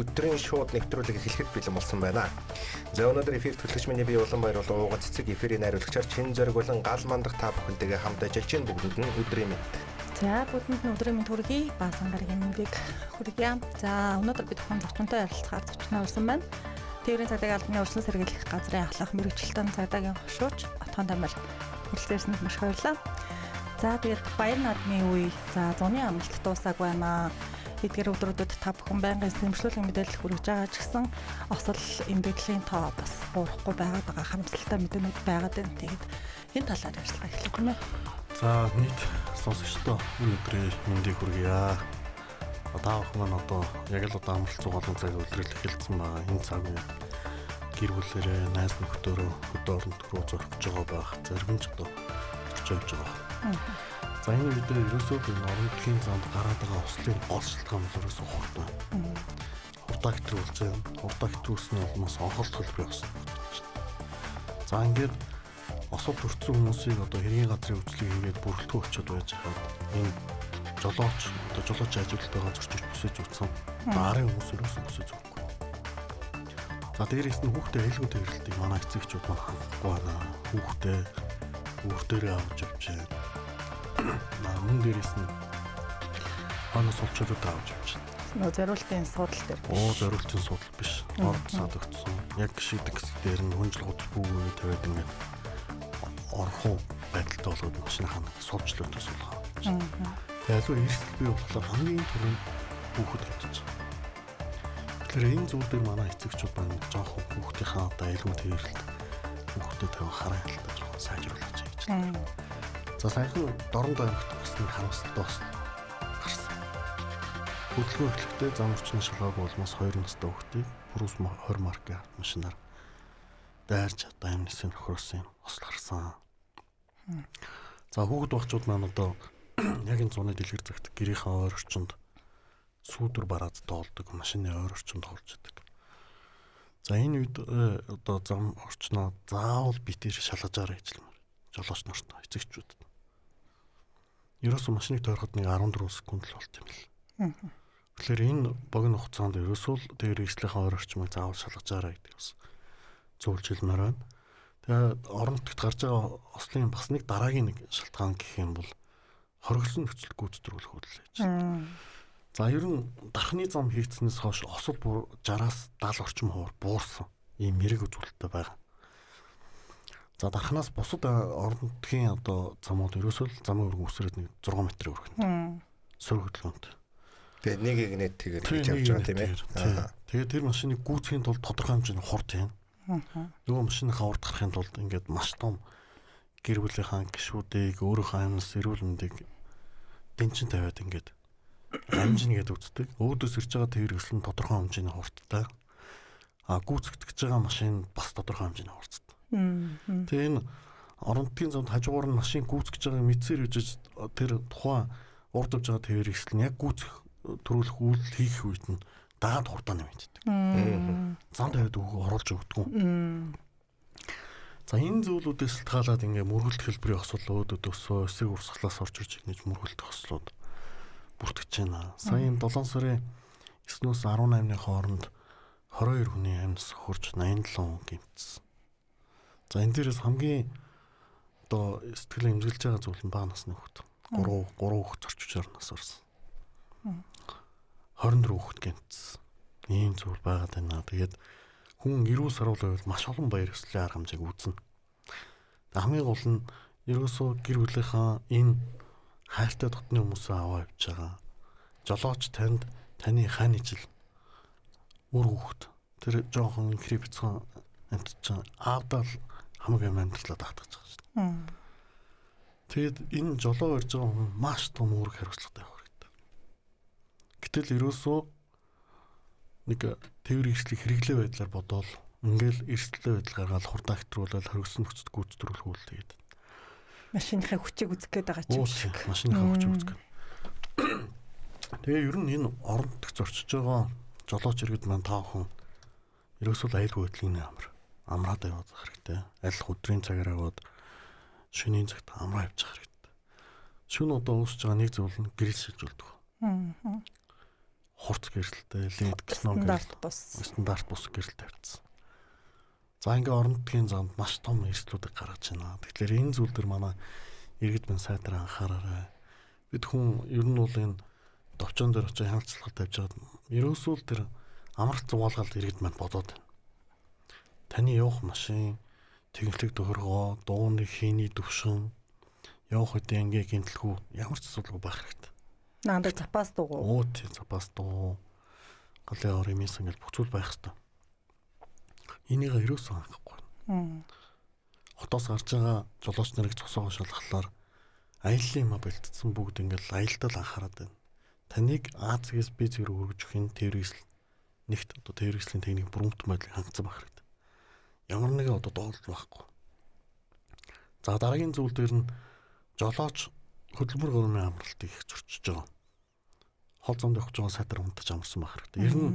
Өдрийн шууд нэвтрүүлэг эхлэхэд бэлэн болсон байна. За өнөөдөр эфир төлөвч миний бие Улаанбаатар болон Ууган цэцэг эфирийн найруулагчаар чин зориг болон гал мандах та бүхэнтэйгээ хамт ажиллаж чинь бүгдэнд нь өдрийн мэнд. За бүгдэнд нь өдрийн мэнд хүргэе. Баасан гарагийн мэндийг хүргье. За өнөөдөр бид бүхэн зочинтой ярилцахаар зочноо урьсан байна. Тээврийн цагдаагийн албаны урьдчилан сэргийлэх газрын ахлах мэргэжилтэн цагдаагийн хошууч Отхон Тамир хүрэлцээрсэнд маш баярлалаа. За тэгээд баяр наадмын үе за зуны амралт дуусаагүй байна. Эдгээр өдрүүдэд та бүхэн байнгын сэмжлүүлэг мэдээлэл хүргэж байгаа ч гэсэн осол эмгэглийн тоо бас буурахгүй байгаа харамсалтай мэдээнүүд байгаад байна. Тэгээд энэ талаар ярилцлага эхлэх юм байна. За нийт сонсогчдоо энэ өдрийн мэндийг хүргье. Та бүхэн маань одоо яг л одоо амралт цуглуулгын цаг үлрэл эхэлсэн байгаа. Энэ цаг үе гэр бүлэрээ, найз нөхдөөрөө хөдөө оронд руу зорих гэж байгаа байх. Зарим ч одоо зорчиж байгаа. За энэ үедээ ерөөсөө энэ орнотгийн замд гараад байгаа ослын гол шалтгаан нь ерөөсөө хурдан. Хурдан хэтрүүлж байна. Хурдан хэтрүүлснээр хүмүүс онхолт хөлбөр явсан. За ингээд осол төрсөн хүмүүсийг одоо хэргийн газрын үйлчлэг хийгээд бүрэлдэхүүн өчөд байж хаад энэ жолооч ажилтнаа зорчиж бүсэж үтсэн. Баарын хүмүүс ерөөсөө бүсэж өгөхгүй. За дээрээс нь хүүхдээ айлгой төвөрлөлтийг манай эцэгчүүд маань хангахгүй байна. Хүүхдээрээ авч явж байна. Мөн дээрээс нь ханаас олчроод авч явж байна. Нөө зориултын судал дээр. Зориултын судал биш. Орд садагдсан. Яг шийдэг дээр нь хүнжил гоц бүгөө тавиад ингээд орхон байдалтай болоод машин ханаа суулжлаад тусуулгаа. Тэгээд аль эрсдэл бий болохоор хамгийн түрүүнд хүүхэд хэмжиж байгаа. Тэгэхээр энэ зүйл дээр манай эцэгчүүд байна. Жоохон хүүхдийнхаа одоо айлгой төвөрлөлт хүүхдэд тавих хараа хялтаж жоохон сайжруулж гэж байна. За саяхан Дорнод аймагт бас нэг харамсалтай бас гарсан. Хөдөлгөөн эхлэхдээ зам орчны шалгааг болмоос 2 настай хүүхдийг Прус 20 маркийн машинаар дайрч одоо амнисийн нөхрөөсөн осол гарсан. За хүүхэд багчууд маань одоо яг энэ зуны дэлгэр цагт гэрийнхээ ойр орчинд сүүдэр бараад доолдог, машины ойр орчинд тоолж идэг. За энэ үед одоо зам орчноо заавал битээр шалгажаарай гэж хэлмээр. Жолооч нарт эцэгчүүд. Ерөөсөө машиныг тойроход нэг 14 секунд л болт юм л. Тэгэхээр энэ богино хугацаанд ерөөсөө тэр эслийнхаа ойр орчмыг заавал шалгажаарай гэдэг бас зөвлөж хэлмээр байна. Тэгээд орон нутагт гарч байгаа ослын бас нэг дараагийн нэг шалтгаан гэх юм бол хоригдсон нөхцөл гүйцэтгүүлэх хөдөлж байна. За ер нь дархны зам хийгдснээс хойш осол 60-аас 70 орчим хувиар буурсан ийм мэрэг үзүүлэлттэй байгаа. За дархнаас бусад орон нутгийн одоо замууд ерөөсөө замын өргөн үсрээд нэг 6 метрийн өргөнтэй. Сөрөг хөдөлгөөнт. Тэгээд нэг игнэт тэгээд хийж явж байгаа тийм ээ. Тэгээд тэр машиныг гүйцэхийн тулд тодорхой хэмжээний хурд байна. Нөгөө машиныхаа урд гарахын тулд ингээд маш том гэр бүлийнхаа гишүүдийг өөрийнхөө амьнас эрүүл мэндийг дэнчин тавиад ингээд амжин гэдэг үздэг. Өөдөөс ирж байгаа тэр өсөл нь тодорхой хэмжээний хурдтай. Гүйцэтгэж байгаа машин бас тодорхой хэмжээний хурдтай. Тэгээ энэ орон нутгийн замд хажуугаар нь машин гүйцэж байгааг мэдсээр үжиж тэр тухайн урд явж байгаа тэр өсөл нь яг гүйцэх төрүүлэх үйл хийх үед нь дагаад хурдаа нэмэгддэг. Зам тавиад оруулж өгдөг. За энэ зүйлүүдээс шалтгаалаад ингээ мөргөлт хэлбэрийн осол өөдөөсөө эсрэг урсгалаас орж ирж ингэж мөргөлт ослууд бүртгэж байна. Сая 7 сарын 9-өөс 18-ны хооронд 22 хүний амьс хурж 87 хүн гэмтсэн. За энэ дээрээс хамгийн одоо сэтгэл эмзэглэж байгаа зүйл нь бага насны хүүхэд. 3 хүүхэд зорчигчоор нас орсон. 24 хүүхэд гэмтсэн. Ийм зүйл байгаад байна. Тэгээд хүн эрүүл саруулын үед маш олон баяр ёслолын арга хэмжээг үүснэ. Хамгийн гол нь ерөөсөө гэр бүлийнхаа энэ хайртай дотны хүмүүсээ аваа явж байгаа. Жолооч таны хань ижил үр хүүхэд тэр жоохон инкри бицхан амтчихсан аавдаа хамаг юм амтлаад татгаж байгаа шүү дээ. Тэгэд энэ жолоо барьж байгаа хүн маш том үүрэг хариуцлагатай байх хэрэгтэй. Гэтэл ерөөсөө нэг тээвэр эрсдлийг хэрэглээ байдлаар бодоол ингээл эрсдэлтэй байдал гаргаад хурдан хэтрүүлэл хоригдсон нөхцөл гүйцэтгэх үйлдэлгээд машиныхаа хүчийг үзэх гээд байгаа ч юм шиг. Машиныхаа хүчийг үзэх. Тэгээ ер нь энэ орон нутагт зорчиж байгаа жолооч иргэд маань таахан ерөөсөө айлгой байдлын амраад явах хэрэгтэй. Аль өдрийн цагаар яваад шөнийн цагт амраа явчих хэрэгтэй. Шөнө одоо уусж байгаа нэг зүйл нь гэрэл шилжүүлдэг. хурц гэрэлтэй, лед гисноо стандарт бус гэрэл тавьчихсан. За ингээ орон нутгийн замд маш том эрсдлүүдийг гаргаж байна. Тэгэхээр энэ зүйл дээр манай иргэд мань сайдраа анхаараарай. Бид хүн ер нь бол энэ товчон дээр очиж хяналтцлага тавьж байгаа. Ерөөсөө л тэр амралт зугаалгалд иргэд мань бодоод байна. Таны явах машин, тэглэг тохиргоо, дууны хийний төвшин, явах үедээ ингээ гинтлгүй ямар ч асуудалгүй байх хэрэгтэй. Наандаа запас дуугу. Оо тийм запас дуу. Галын ор юмс ингээл бүх зүйл байх хэрэгтэй. Энийг ерөөсөө анхахгүй. Хотоос гарч байгаа жолооч нарыг цосоогоо шалгахлаар аяллаа бэлтцсэн бүгд ингээл аялдал анхаарат байна. Таныг Азиас би зэрэг өргөж өгөх террорист нэгт одоо террористийн техник бүрэмдэн байдлыг хангацсан байх хэрэгтэй. Ямар нэгэн одоо доолж байхгүй. За дараагийн зүйл дээр нь жолооч хөдөлмөр гормын амралтыг их зөрчиж байгаа. Хол замд явж байгаа сайтар унтаж амарсан байх хэрэгтэй. Ер нь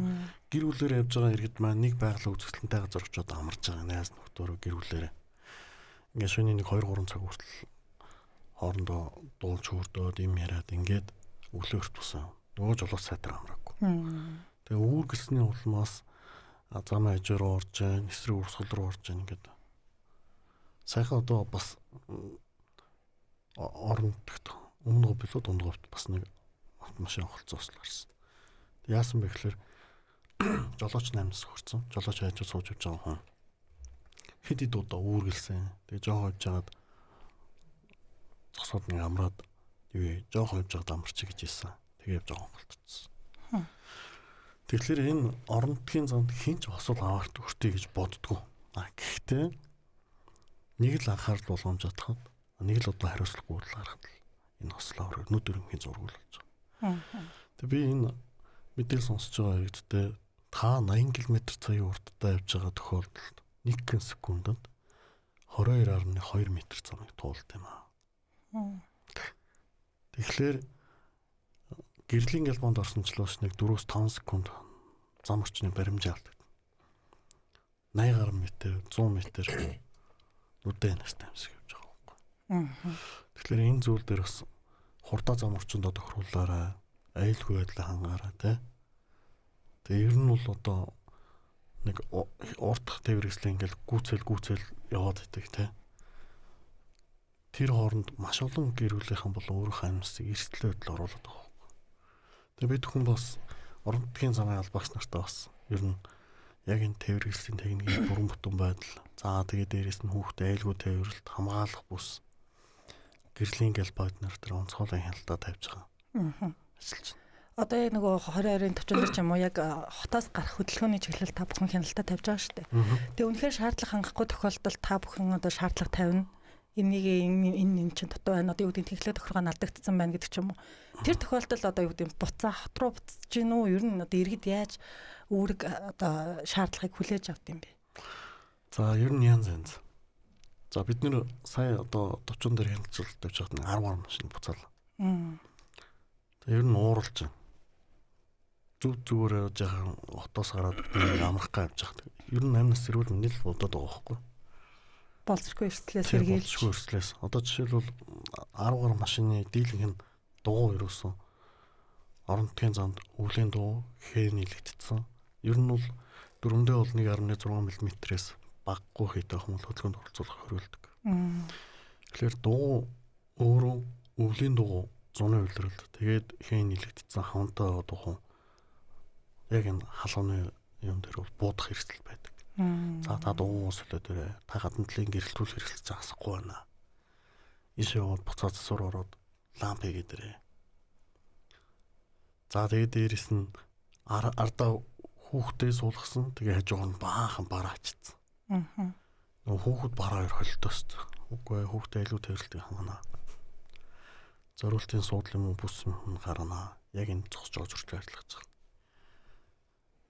гэр бүлээр явж байгаа иргэд маань нэг байгалаа үзэсгэлэнтэй газар очиод амарч байгаа. Найз нөхдөөрөө гэр бүлээрээ. Ингээ шөнийн 1-2-3 цаг хүртэл хоорондоо дуулж хөрдөөд юм яриад ингээд өглөөрт тусан. Нөгөө жолооч сайтар амраагүй. Тэгээ үүр гэсний улмаас зам хажуу руу орж, эсрэг урсгал руу орж ингээд сайхан одоо бас орон нутагт өмнө говьд дунд говьд бас нэг автомашин холцоос л гарсан. Яасан бэ гэхээр жолооч 8-аас хөрцөн. Жолооч хажуу сууж явж байгаа хүн хэд хэд удаа үүргэлсэн. Тэгээ жоох хойж жагаад цосоод нэг амраад жоох хойж жагаад амарч гэж хэлсэн. Тэгээ явж байгаа голтцсон. Тэгэхээр энэ орон нутгийн замд хинч осол аваад өртөе гэж боддгоо. Гэхдээ нэг л анхаарал болгоомж чадхад нэг л удаа хариуцлагагүй л гаргад энэ ослоо өрөө нүд өрөмхийн зургуул болж байгаа. Тэгээ би энэ мэдээлэл сонсож байгаа хэрэгтээ та 80 км/цагийн урттай явж байгаа тохиолдолд 1 секундэд 22.2 м замыг туулд юм аа. Тэгэхээр гэрлийн галбоонд орсончлоос нэг 4-5 секунд зам орчны баримжаа алддаг. 80 гаруй метр, 100 метр нүдэн настай амсаг явж байгаа байхгүй. Тэгэхээр энэ зүйл дээр бас хурдаа зам орчинд тохируулаарай, аюулгүй байдлаа хангаарай тий. Тэгээ ер нь бол одоо нэг уртх тээврэгслээ ингээл гүцэл яваад идэг тий. Тэр хооронд маш олон гэр бүлийнхэн бол өөрийнхөө амьсыг эрсдэл байдал оруулаад байгаа. Тэгээ бид хүн бас орон нутгийн замын албагч нартай бас ер нь яг энэ тээврэгслийн техникийн бүрэн бүтэн байдал. За тэгээ дээрэс нь хүүхдээ айлгүй тээвэрлэлт хамгаалах бус гэрлийн галбайд нар тэр онцгойлон хяналтаа тавьж байгаа. Ажиллаж байна. Одоо яг нөгөө 22-ын төвчөндөр ч юм уу яг хотоос гарах хөдөлгөөний чиглэл та бүхэн хяналтаа тавьж байгаа шүү дээ. Тэгээ үнэхээр шаардлага хангахгүй тохиолдолд та бүхэн одоо шаардлага тавина. Энийг энэ чинь дутуу байна. Одоо юу гэдэг техникийн тохиргоо алдагдсан байна гэдэг ч юм уу. Тэр тохиолдолд одоо юу гэдэг буцаа хот руу буцаж гин үү? Ер нь одоо иргэд яаж үүрэг одоо шаардлагыг хүлээж авд юм бэ? За ер нь янз. За бид нэр сая одоо 40 дээр хяналтцуулалт тавьж байхад 10 гаруй машин буцаалаа. Тэгээ ер нь ууралж байна. Зүгээр жаахан хотоос гараад амрах гэж явж байгаа. Ер нь 8-наас зэрүүл миний л удаад байгаа байхгүй. Болцсохгүй эрсдлээс сэргийлж. Болцсохгүй эрсдлээс. Одоо жишээлбэл 10 гаруй машины дийлэнх нь дугуй юусэн. Орон нутгийн замд өвлийн дугуй хээр нийлэгдсэн. Ер нь бол дөрөндөө бол 1.6 мм-ээс баггүй хийдэг хүмүүс хөдөлгөөнд оролцуулах хөрөлдөг. Тэгэхээр дугуй өөрөө өвлийн дугуй 100% үйлрэлд. Тэгээд хээр нийлэгдсэн хавантай дугуй яг энэ халууны юм дээр бол буудах эрсдэл байдаг. За та дугуй солиод ирээ. Та гадна талын гэрэлтүүл хэрэглэж асахгүй байна. Ишээ яваад буцаад засвар ороод ламп хийгээд ирээ. За тэгээд дээрэс нь ардаа хүүхдээ суулгасан. Тэгээ хажуугаар нь баахан бараа ачсан. Нөгөө хүүхэд бараа хоёр холилдоос. Үгүй хүүхдээ илүү тээвэрлэлтийг хангана. Зориултын суудлын мөн бүс юм гарна. Яг энэ зогсож байгаа зөрчил ажиллаж байгаа.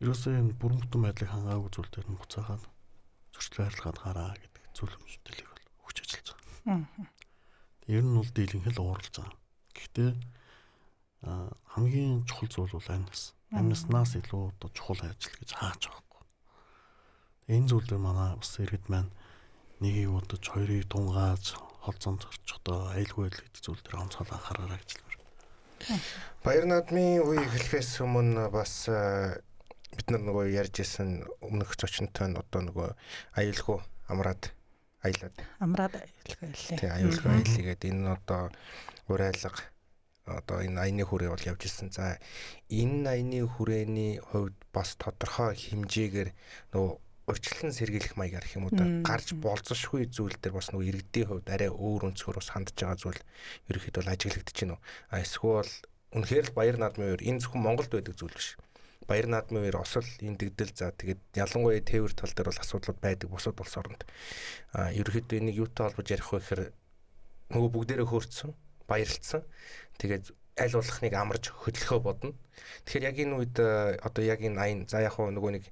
Ерөөсөө энэ бүрэн бүтэн байдлыг хангаагүй зүйл дээр нь буцаагаад зөрчил арилгаад гараа гэдэг зөвлөмжтөлийг бол өгч ажиллаж байгаа. Ер нь бол дийлэнх л ууралж байгаа. Гэхдээ хамгийн чухал зүйл бол амнаас. Амнаснаас илүү одоо чухал ажил гэж хааж байгаа. Энэ зүйл дээр манай бас иргэд маань нэгийг удаж хоёрыг тунгааж холцон зорчихдоо айлгүй л гэдэг зүйл дээр онцгой анхаараарай гэж хэлмээр. Баяр наадмын үе эхлэхээс өмнө бас бид нар нөгөө ярьж исэн өмнөх зочнтой нь одоо нөгөө аюулгүй амраад аялаад аяллаа. тий аюулгүй аяллаагээд энэ одоо урайлга одоо энэ аяны хүрээ бол явж ирсэн. За энэ аяны хүрээний хувьд бас тодорхой хэмжээгээр нөгөө урьдчилан сэргийлэх маягаар гэх юм уу да гарч болзошгүй зүйл дээр бас нөгөө иргэдийн хувьд арай өөр өнцгөр бас хандж байгаа зүйл ерөөхдөө бол ажиглагдаж байна уу? Эсвэл үнэхээр л баяр наадмын үеэр энэ зөвхөн Монголд байдаг зүйл биш. Баяр наадмын үеэр осол энэ дэгдэл за тэгээд ялангуяа тээвэр тал дээр бол асуудлууд байдаг бусад улс орнд. Ерөөхдөө энийг юутай холбож ярих вэ гэхээр нөгөө бүгдээрээ хөөрцсөн, баярлцсан. Тэгээд аль болохныг амарч хөдлөхөө бодно. Тэгэхээр яг энэ үед одоо яг энэ аян за яг нөгөө нэг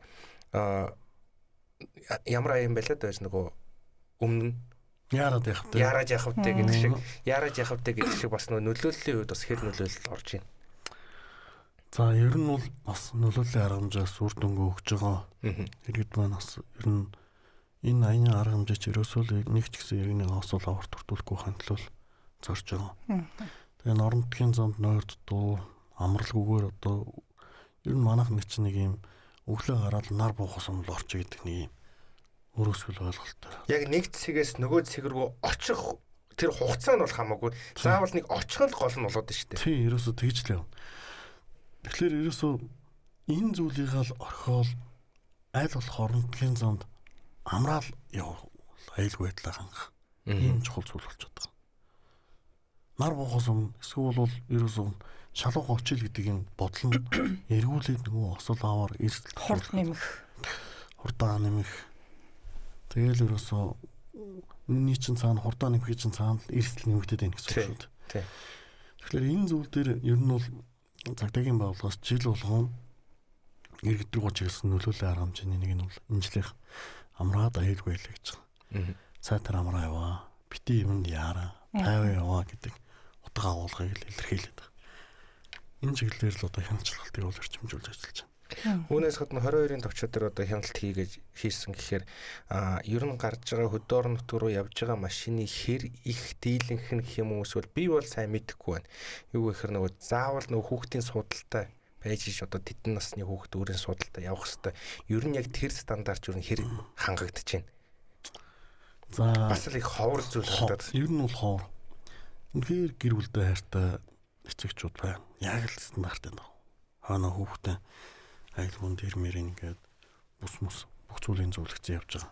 ямар аян байлаа дээс нөгөө өмнө Яарад яхавтай гэдэг шиг яарад яхавтай гэдэг шиг бас нөлөөллийн үед бас хэр нөлөөлөл орж байна. За ер нь бол бас нөлөөллийн арга хэмжээс үр дүнгээ өгж байгаа. Иргэд маань бас ер нь энэ аяны арга хэмжээч ерөөсөө нэг ч гэсэн иргэний осол аварт хүртүүлэхгүй хандлал зорж байгаа. Тэгээ нормтгийн замд нойрд дуу амралгүйгээр одоо ер нь манайх нэг чинь нэг юм өглөө гараад нар буухас юм л орч гэдэг нэг юм өөрөөсгөл ойлголттой. Яг нэг цэгээс нөгөө цэг рүү очих тэр хугацаа нь бол хамаагүй. Заавал нэг очих л гол нь болоод байна шүү дээ. Тийм ерөөсөө тэгж л явна. Тэгэхээр ерөөсөө энэ зүйлийг л орхиол аль болох орнотгийн замд амраал явах аюулгүй байдлаа хангах. Ийм чухал зүйл болчиход байгаа. Нар буухаас өмнө эсвэл бол ерөөсөө шалууга очил гэдэг юм бодол нь эргүүлээд нөгөө осол аваар эрсдэл Хурд нэмэх. Хурдаа нэмэх. Тэгэл ерөөсөө миний чинь цаана хурдаа нэмэх чинь цаана эрсдэл нэмэгдээд байна гэсэн үг шүү дээ. Тэгэхээр энэ зүйл дээр ер нь бол цагдаагийн байгууллагаас жил болгон иргэд рүү чиглэсэн нөлөөллийн арга хэмжээний нэг нь бол энэ жилийнх амраад аюулгүй байлаа гэж байгаа. Сайтар амраа яваа, бити юмд яараа, тайван яваа гэдэг утга агуулгыг л илэрхийлээд байгаа. Энэ чиглэлээр л одоо хяналтчилгалтыг бол эрчимжүүлж ажиллаж байна. Үүнээс гадна 22-ын төвчид дээр одоо хяналт хийсэн гэхээр ер нь гарч байгаа хөдөө орон нутг руу явж байгаа машины хэр их дийлэнх нь гэх юм уу эсвэл би бол сайн мэдэхгүй байна. Юу гэхээр нөгөө заавал нөгөө хүүхдийн судалтай байж ш одоо тэдэн насны хүүхд өөрийн судалтай явах хэвээр ер нь яг тэр стандартч ер нь хэр хангагдаж байна. За бас л их ховор зүйл харагдаад. Ер нь бол ховор. Үнэхээр гэр бүлдээ хайртай эцэгчүүд байна. Яг л стандарт байна. Хаана хүүхдээ айлгуун дээр мэрийн ингээд бүх зүйлийн зөвлөгцөө явж байгаа.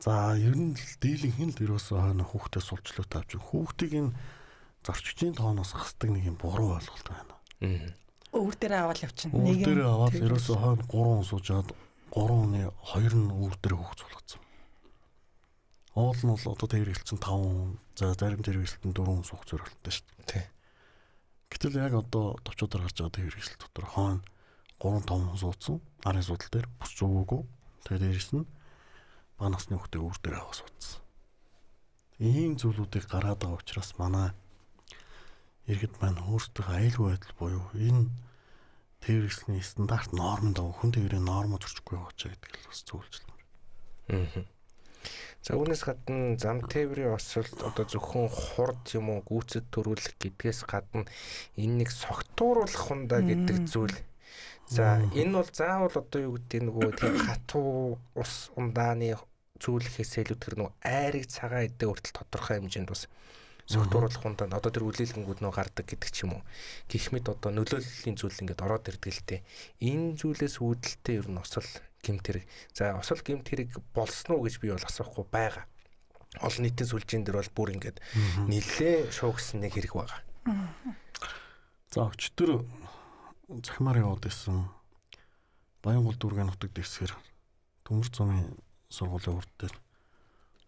За ер нь дийлэнх нь л ерөөсөө хаана хүүхдээ сулчлуу тавьж хүүхдийг энэ зорчигчийн тооноос хасдаг нэг юм буруу ойлголт байна. Өвөр дээрээ аваад явчихна. Өвөр дээрээ аваад ерөөсөө хаана 3 хүн суужаад 3 хүний 2 нь өвөр дээрээ хүүхд суулгацсан. Оол нь бол одоо тэр хэрэгэлчин 5 хүн, за зарим тэр хэрэгэлтэн 4 хүн суух зорилттой шүү дээ. Гэтэл яг одоо товчуудаар гарч байгаа тэр хэрэгсэл дотор хаана 3-5 хүн суудсан. Арын судал дээр бус зүгөөгүй. Тэгээд дээрэс нь бага насны хүүхдээ өвөр дээр аваа суудсан. Ийм зүйлүүдийг гараад байгаа учраас манай иргэд маань өөрсдөө аюулгүй байдал буюу энэ тэрэгсний стандарт нормд хүн тэрийн нормод зөрчихгүй яваач гэдэг л бас зөвлөж. За үүнээс гадна зам тээврийн осолд одоо зөвхөн хурд юм уу гүйцэд төрүүлэх гэдгээс гадна энэ нэг согтууруулах хундаа гэдэг зүйл. За энэ бол заавал одоо юу гэдэг нөгөө тийм хатуу ус ундааны зүйлхээс илүү тэр нөгөө айрыг цагаан эдээ хүртэл тодорхой хэмжээнд бас согтууруулах хундаа одоо тэр үлээлгэнгүүд нөгөө гардаг гэдэг ч юм уу. Гэх мэт одоо нөлөөллийн зүйл ингээд ороод ирдэг л дээ. Энэ зүйлээс үүдэлтэй ер нь осол гэмт хэрэг. За осол гэмт хэрэг болсон уу гэж би бол асуухгүй байгаа. Олон нийтийн сүлжээн дээр бол бүр ингээд нэлээ шуугсан нэг хэрэг байгаа. За өчтөр захимаар яваад исэн Баянгол дүүргийн нутаг дэвсгэр Төмөр зумын сургуулийн урд дээр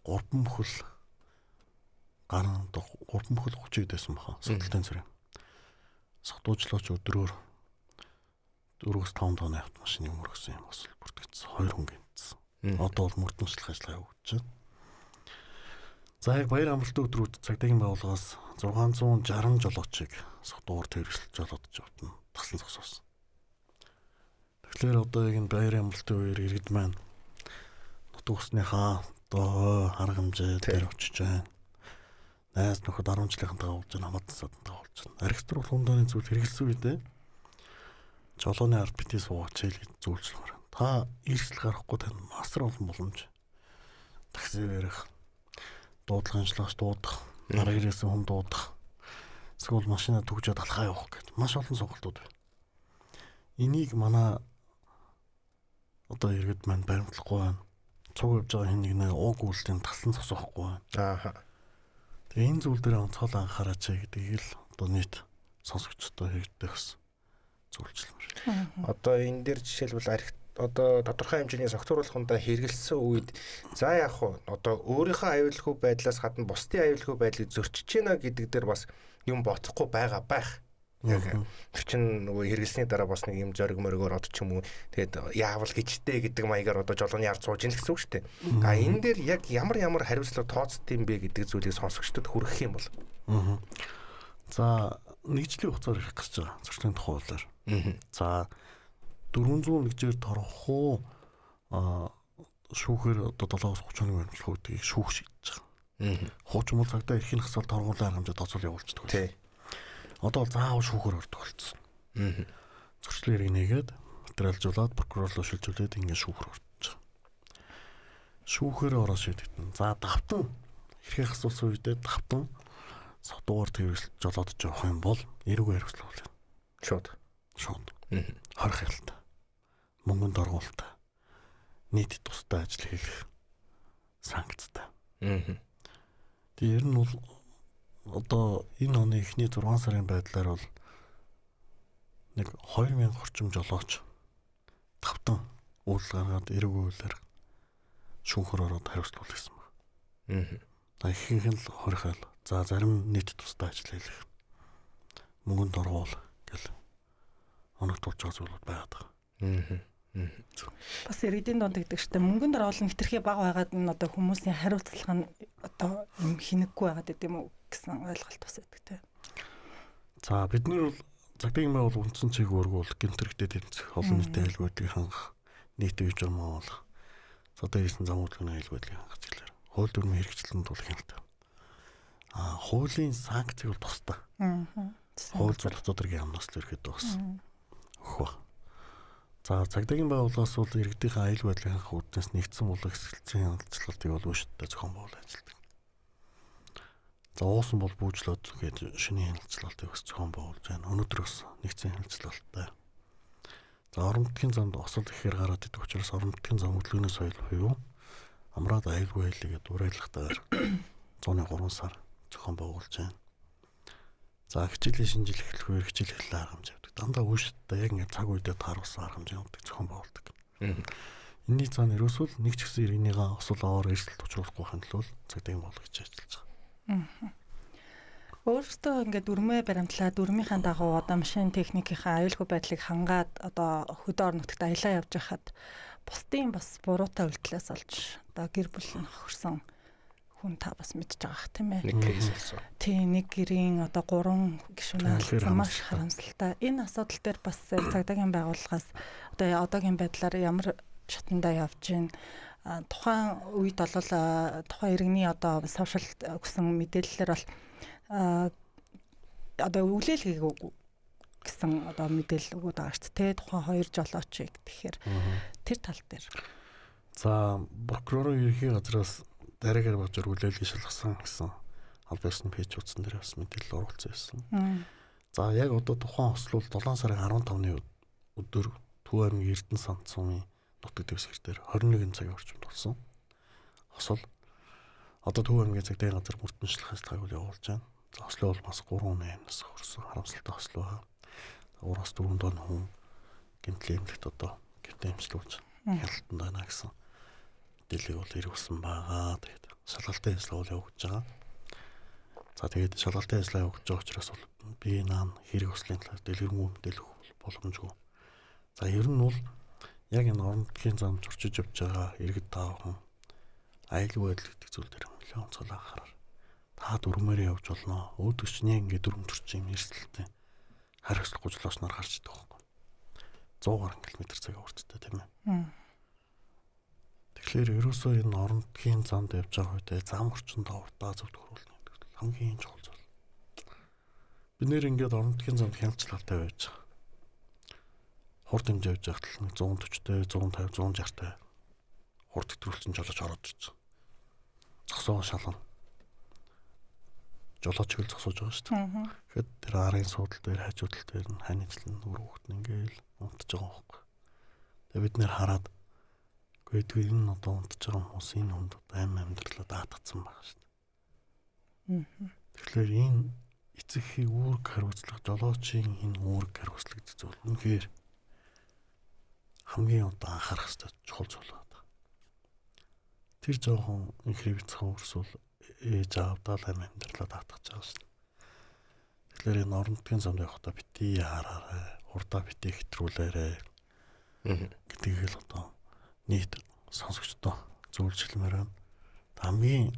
3 бүхэл гарын 3 бүхэл 30 дэсэн баха. Сэтэлтэн зэрэг. Согтуучлаач өдрөөр 4-5 тонны автомашины мөргсөн юм бас бүртгэгдсэн 2 хүн гинцсэн. Одоо бол мөрдөнчлөх ажиллагаа явуулж байна. За яг баяр амралтын өдрүүд цагдаагийн байгууллагаас 660 жолоочийг согтуугаар тэрвэрлэж жолоодож явтан тагсан зогсоосон. Тэгэхээр одоо яг энэ баяр амралтын үеэр иргэд маань нутаг усныхаа одоо арга хэмжээ дээр очиж байна. Найз нөхөд 10 жилийнхэн дагуулж байна, хамаатан садантаа болж Архитектур хундааны зүйл хэрэгэлсэн үедээ жолооны ард битээ суугаад чийлж зүйлжлэмээр. Та эрсдэл гарахгүй тань мастер олон боломж. Такси ярих, дуудлагын ажиллагч дуудах, нараа ирээсэн хүн дуудах, эсвэл машина түгжээд алхаа явах гэдэг маш олон сонголтууд байна. Энийг манай одоо иргэд маань баримтлахгүй байна. Цуг явж байгаа хин нэг ууг үйлдэл тасан цосоохгүй байна. Ааха. Тэгээ энэ зүйл дээр онцгой анхаараач гэдгийг л одоо нийт сонсогчдод хэрэгтэй бас зөвлөжлөмөр. Одоо энэ дээр жишээлбэл одоо тодорхой хэмжээний согтууруулахундаа хэрэгэлсэн үед за яг уу одоо өөрийнхөө аюулгүй байдлаас гадна бусдын аюулгүй байдлыг зөрчиж гинэ гэдэг дээр бас юм бодохгүй байгаа байх. Яг тэр чинь нөгөө хэрэглэсний дараа бас нэг юм зориг моргоор од ч юм уу тэгээд яавал гिचтэй гэдэг маягаар одоо жолооны ард сууж ийн гэсэн үг шүү дээ. А энэ дээр яг ямар хариуцлага тооцдсон юм бэ гэдэг зүйлийг сонсогчдод хүргэх юм бол. За нэг жилийн хугацаар ирэх гэж байгаа зөрчлийн тухай хуулиар. За 401-ээр торгох шүүхээр одоо 7-30 оны баримтлалуудыг шүүх шийдэж байгаа. Хуучин муу цагтаа эрхийн хасал торгуулаар хэмжээд тоцол явуулчихдаг. Тий. Одоо заавал шүүхээр ордог болсон. Зөрчлөгийг нэгээд материалжуулаад прокурорлоо шилжүүлээд ингээд шүүхээр орж байгаа. Шүүхээр ороо шийдэгдэн. За давтан эрхийн хасуулсан үедээ давтан содуугаар тэрвэрлж жолоодож явах юм бол эрүүг хариуцлага болно. Шууд. 20 хялт. Мөнгөнд оргуулалт. Нийт тусдаа ажил хийх санкцтай. Тэр нь бол одоо энэ оны эхний 6 сарын байдлаар бол нэг 2000 орчим жолооч давтан үйл гаргаад эрүүг үйлээр шүүхөр ороод хариуцлага хийсэн баг. Ихэнх нь л 20 хэл. За зарим нийт тусдаа ажил хийх. Мөнгөнд оргуул гэл оногдуулж байгаа зүйлүүд байгаад байгаа. Бас иргэдийн донд гэдэг чинь мөнгөнд оруулах хэтэрхий бага байгаад нь одоо хүмүүсийн хариуцлага нь одоо юм хинэггүй байгаад гэдэг юм уу гэсэн ойлголт бас байдаг те. За бид нар бол цагдаагийн байгуул үндсэн чиг өргүүл гэмтэрхтэй тэмцэх олон нийтийн аюулгүй байдлыг хангах нийт үе журмаа болох одоо ирсэн зам хөдөлгөөний аюулгүй байдлыг хангах зүйлээр хууль дүрмийн хэрэгжилтэнд тулах юм л та. Хуулийн санкцыг бол тусдаа. Хууль зөрчилдөөдрийн амнаас л ирэхэд бас өгөх. За цагдаагийн байгууллагаас бол иргэдийн аюулгүй байдлыг хангах үүднээс нэгдсэн булаг эсгэлцийн хяналтчлагыг бол үүштэй зохион байгуул ажилладаг. За уусан бол бүүжлээд гээд шинийн хяналтчлагыг бас зохион байгуулж байна. Өнөөдрөөс нэгдсэн хяналтчлагтай. За орон нутгийн замд осол ихээр гараад идэх учраас орон нутгийн зам хөдөлгөөний соёл буюу амраад аюулгүй байдлыг уриалгатаар 103 сар зохион байгуулж байна. За хичээлийн шинжил эхлэх үеэр хичээл эхлэх арга хэмжээ явдаг. Дандаа үүштэй яг ингэ цаг үедээ тааруулсан арга хэмжээ явдаг зохион байгуулдаг. Энэний цаана ерөөсөө нэг ч гэсэн иргэнийгаа осол аваар эрсдэлт учруулахгүй хандлуул цагдаагийн бодлого гэж ажиллаж байгаа. Өөрөөсөө ингээд дүрмээ баримтлаад дүрмийнхаа дагуу одоо машин техникийнхаа аюулгүй байдлыг хангаад одоо хөдөө орон нутагт аялаа явж байхад бусдын бас буруутай үйлдэлээс олж одоо гэр бүл хөрсөн хүн та бас мэдж байгаа тийм ээ. Нэг кейс болсон. Тийм нэг гэрийн одоо 3 гишүүн алдсан маш харамсалтай. Энэ асуудал дээр бас цагдаагийн байгууллагаас одоо одоогийн байдлаар ямар шатандаа явж гин тухайн үед бол тухайн иргэний одоо сошиал өгсөн мэдээллээр бол одоо үлээл хийгээгүй гэсэн одоо мэдээлэл өгöd байгаа шүү дээ. Тухайн хоёр жолоочийг тэгэхээр тэр тал дээр. За прокурорын ерхий газраас дараагаар божор үлээлийг шалгасан гэсэн албан ёсны пэйж утсан дээр бас мэдээлэл оруулсан байсан. За яг одоо тухайн осол бол 7 сарын 15-ны өдөр Төв аймгийн Эрдэнэ санд сумын нутаг дэвсгэр дээр 21 цагийн орчимд болсон. Осол одоо Төв аймгийн цагдаагийн газар мөрдөнчлөх ажиллагааг явуулж байна. За ослоо бол бас 3 8-наас хүрсэн харамсалтай ослоо байгаа. 3-4 тонн хүн гэмтлийн эмнэлэгт одоо гэмтэн эмчилүүлж хяналтанд байна гэсэн мэдээлэл бол ирүүлсэн байгаа. Тэгээд шалгалтын ажиллагаа явагдаж байгаа. За тэгээд шалгалтын ажиллагаа явагдаж байгаа учраас бол би наан хэрэг ослын талаар дэлгэрэнгүй мэдээлэл өгөх боломжгүй. За ер нь бол яг энэ орон нутгийн замд зурчиж явж байгаа иргэд таахан аюулгүй байдал гэдэг зүйл дээр нэлээд онцгой анхаарал. Та дүрмээрээ явж болно. Өөдөгч нэг ингэ дүрм төрч юм эрсдэлтэй хариуцлахгүй жолоочноор гарч идэх байхгүй. 100 км/цаг хүртдэг тийм ээ. Тэгэхээр ерөөсөө энэ орон нутгийн замд явж байгаа үедээ зам орчинд урдаа зөвд хөрвүүлнэ гэдэг хамгийн чухал зүйл. Бид нэр ингээд орон нутгийн замд хяналттай байж байгаа. Хурд хэмжээ явж байхад л 140-тэй, 150, 160-тай хурд хэтрүүлсэн жолооч ороод ирж байгаа. Зогсоо шалгана. Жолооч хэл зогсоож байгаа шүү дээ. Тэгэхээр тэр арын суудал дээр хажуудал дээр нь ханижлан үр хөвгт ингээл унтж байгаа байхгүй. Тэгээ бид нэр хараад үгүй энэ одоо унтж байгаа хүмүүс энэ хүнд аим амьдралаа даатгацсан байгаа шүү дээ. Тэгэхээр энэ эцэгхийн үүрэг хариуцлага жолоочийн энэ үүрэг хариуцлага зүйл үнэхээр хамгийн одоо анхаарах хэрэгтэй чухал зүйл байна. Тэр жоохон инхрив цахан өрсөл ээж аавдаа л амьдралаа даатгаж байгаа шүү дээ. Тэгэхээр энэ орон нутгийн замд явахдаа бити хараарай, хурдаа бити хэтрүүлээрэй гэдгийг л одоо нийт сонсогчдоо зөвлөжлмээр байна. Хамгийн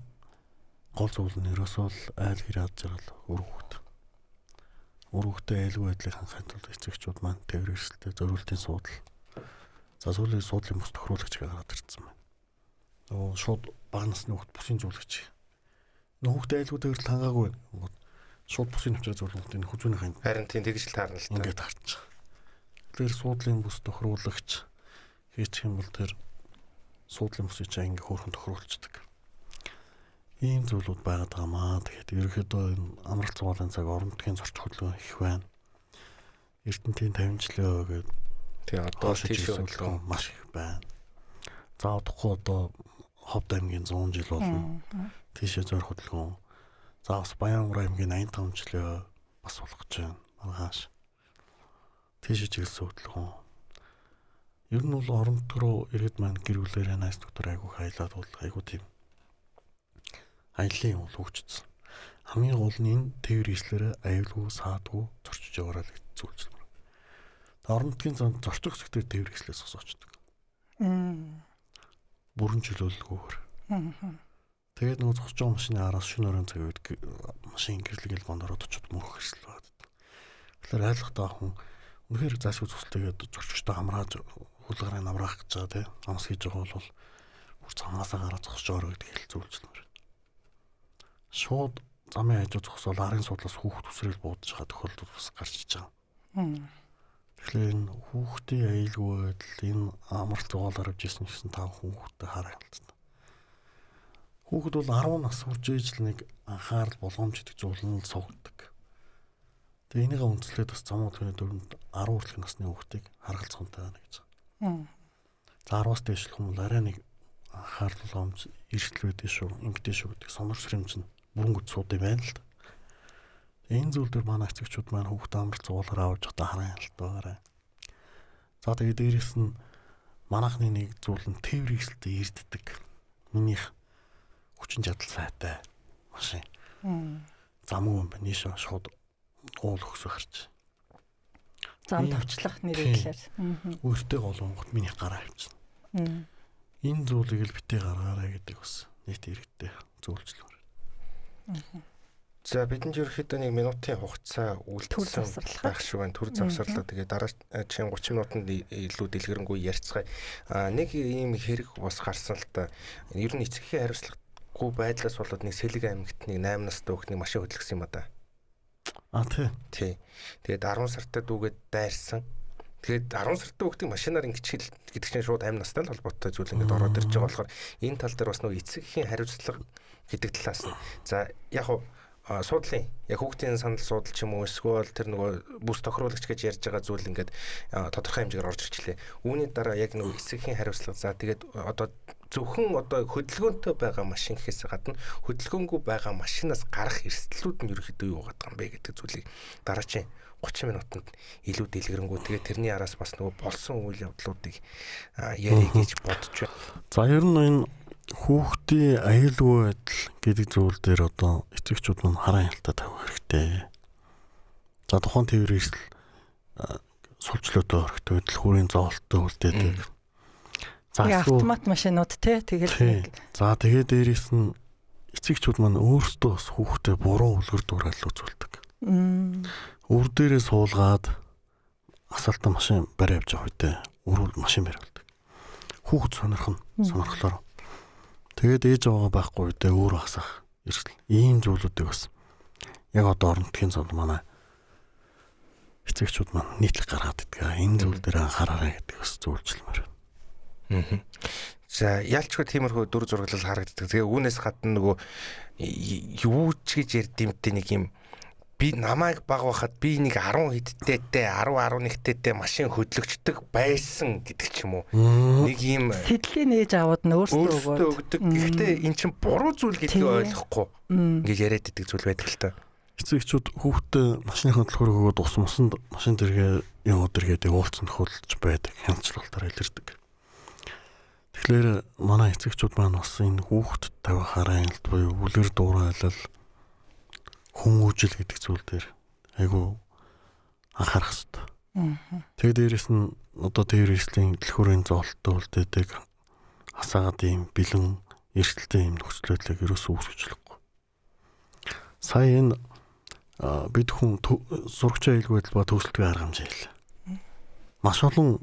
гол зүйл нь ерөөсөө айл гэр ядж байгаа л үр хөвгт. Үр хөвгтөө айлгүй байдлыг хангахын тулд эцэгчүүд маань тээвэр эрсдэлтэй зориултын суудал. За сүүлийн суудлын бүс тохируулагч гараад ирсэн байна. Нөгөө шууд бага насны хөвгт бүсийн зөвлөгч. Хөвгт айлгүй тээвэрлэл хангаагүй. Шууд бүсийн навчраа зөвлөлт энэ хүзүүний хань. Харин тийм тэгж л таарна л та. Ингээд харчих. Тэр суудлын бүс тохируулагч хийчих юм бол тэр суудлын бүсийг чаа ингээ хөөрхөн тохируулцдаг. Ийм зүйлүүд байгаад байгаамаа. Тэгэхээр ерөөхдөө энэ амралт цуглаан цаг орон нутгийн зорч хөдөлгөөн их байна. Эрдэнтийн 50 жилийн гээд тэгээ одоо тийш хөдөлгөөн маш их байна. За одохгүй одоо Ховд аймгийн 100 жил болно. Тийшээ зорь хөдөлгөөн. За бас Баянгур аймгийн 85 жилийн бас болох гэж байна. Маргааш. Тийшээ чиглэсэн хөдөлгөөн. Ер нь бол орон нутг руу иргэд маань гэр бүлээрээ найз доктор айгуу хайлаад бол айгуу тийм аяллаа бол хөгжсөн. Хамгийн гол нь энэ тээвэр ислэрээ аюулгүй саадгүй зорчиж яваарай гэж зүйлж байна. Орон нутгийн зам зорчих хэсгээр тээвэр ислээс сосоочдөг. Бүрэн чөлөөлөлгүйгээр. Тэгээд нөгөө зогсож байгаа машины араас шөнө өрөөний цаг үед машин гэрлэгэл гондороод очоод мөнх хэрсэл баад. Тэгэхээр айлхтаа хүн үнэхээр заашгүй цуцлтайгээд зорчигчтой хамрааж хулгаараа намраах гэж байгаа тийм. Амс хийж байгаа бол бүр цамаасаа гараад зогсож ороо гэдэг хэлцүүлж байна. Шууд замын хажуу зогсоод арын судлаас хүүхд үсрэл буудаж байгаа тохиолдол бас гарч иж байгаа. Тэгэхээр энэ хүүхдийн аюулгүй байдал энэ амралт зугаалаар авч ирсэн гэсэн 5 хүүхдтэй хараа хэлсэн. Хүүхэд бол 10 нас хүрч ээж л нэг анхаарал болгоомж гэдэг зүйл нь суугддаг. Тэгээ энийгээ үндэслээд бас замууд хүний дөрөнд 10 хүртэлх насны хүүхдийг харгалзахтай байна гэж байгаа. За 10-аас дээш хүмүүс арай нэг анхаарал болгоомж эрсдэл байдгийг шүү, ингэдэж шүү гэдэг сонор сэрэмж нь бүрэнгүд сууд юм байна л да. Энэ зүйл дээр манай эцэгчүүд маань хүүхд амралт зугаалаар авч удаа харан ялтаагаарай. За тэгээ дээрэс нь манайхны нэг зүйл нь тээвэр эрсдэлтэй ирддэг. Минийх хүчин чадал сайтай машин. Замгүй юм байна. Нийш шууд уул өгсө харч. Зам тавчлах нэрээр. Өөртөө голонгот миний гараа авчихна. Энэ зүйлийг л битээ гаргаарай гэдэг бас нийт иргэдтэй зөвлөжлөөр. За бидэнд ерөөхдөө 1 минутын хугацаа үлдсэн байх шиг байна. Төр завсарлаа. Тэгээ дараа чинь 30 минутанд илүү дэлгэрэнгүй ярьцгаая. Нэг ийм хэрэг бас гарсан л да. Ер нь эцэгхийн хариуцлагагүй байдлаас болоод нэг Сэлэг аймагт нэг 8 настай хүүхнийг машин хөдлөсөн юм да. Тий. Тэгээд 10 сартай дүүгээд дайрсан. Тэгээд 10 сартай хүүхдийг машинаар ингэчил гэдэг чинь шууд 8 настай л холбоотой зүйл ингээд ороод ирж байгаа болохоор энэ тал дээр бас нөгөө эцэгхийн хариуцлага гэдэг талаас нь. За яг суудлын яг хүүхдийн санал суудал ч юм уу эсвэл тэр нөгөө бүс тохируулагч гэж ярьж байгаа зүйл ингээд тодорхой хэмжээгээр орж ирлээ. Үүний дараа яг нөгөө эцэгхийн хариуцлага. За тэгээд одоо зөвхөн одоо хөдөлгөөнтэй байгаа машин гэхээс гадна хөдөлгөөнгүй байгаа машинаас гарах эрсдлүүд нь ерөөхдөө юу байгаа юм бэ гэдэг зүйлийг дараачийн 30 минутанд илүү дэлгэрэнгүй тэгээд тэрний араас бас нөгөө болсон үйл явдлуудыг ярих гэж бодож байна. За ер нь энэ хүүхдийн аюулгүй байдал гэдэг зүйл дээр одоо эцэгчүүд маань харан хялтаа тавих хэрэгтэй. За тухайн тээвэр эрсдэл суулчлоотой хэрэгтэй байдал хүрийн зоолттой үлдээдэг. За автомат машинууд тэгэл. За тэгээд дээрээс нь эцэгчүүд маань өөрсдөө бас хүүхдэд буруу үлгэр дуурайл үзүүлдэг. Өвөр дээрээ суулгаад асфальтаа машин барай явж байгаа үедээ өрөөл машин бариулдаг. Хүүхд сонирхлоор тэгээд ээж аваа байхгүй үедээ өөрөө хасах эрсдэл. Ийм зүйлүүдийг бас яг одоо орон нутгийн замд манай эцэгчүүд маань нийтлэг гаргаад иддэг. Энэ зүйл дээр анхаараарай гэдэг бас зөвлөмөр. За ялчгүй тиймэрхүү дүр зураглал харагддаг. Тэгээ үүнээс гадна нөгөө юу ч гэж ярдимтэй нэг юм би намайг баг байхад би нэг 10 хэдтэйтэй 10-11-тэйтэй машин хөдлөгчдөг байсан гэдэг ч юм уу. Нэг юм сэтлийг нээж аваад нь өөртөө өгдөг. Гэхдээ эн чинь буруу зүйл гэдгийг ойлгохгүй. Ингээд яриад идэг зүйл байдаг л та. Эцэгчүүд хүүхдээ машиныхаа төлхөр өгөөд ус мусанд машин дэргээ юм өдөргээд уулцсан тохиолдож байдаг. Хяналталтаар илэрдэг. Тэгэхээр манай эцэгчүүд маань бас энэ хүүхдэд тавихаараа л буюу үлгэр дуурайлал хүмүүжил гэдэг зүйл дээр айгу анхаарах хэрэгтэй. Тэгээд дээрэс нь одоо тэр эрслийн дэлгүүрийн зоолттой үлдээдэг асаагаад ийм бэлэн эрсдэлтэй ийм нөхцөл байдлыг ерөөсөө үүсгэжлэхгүй. Сая энэ бид хүн сурагч айлгүй байдал ба төгсөлтийн арга хэмжээ хэл. Маш олон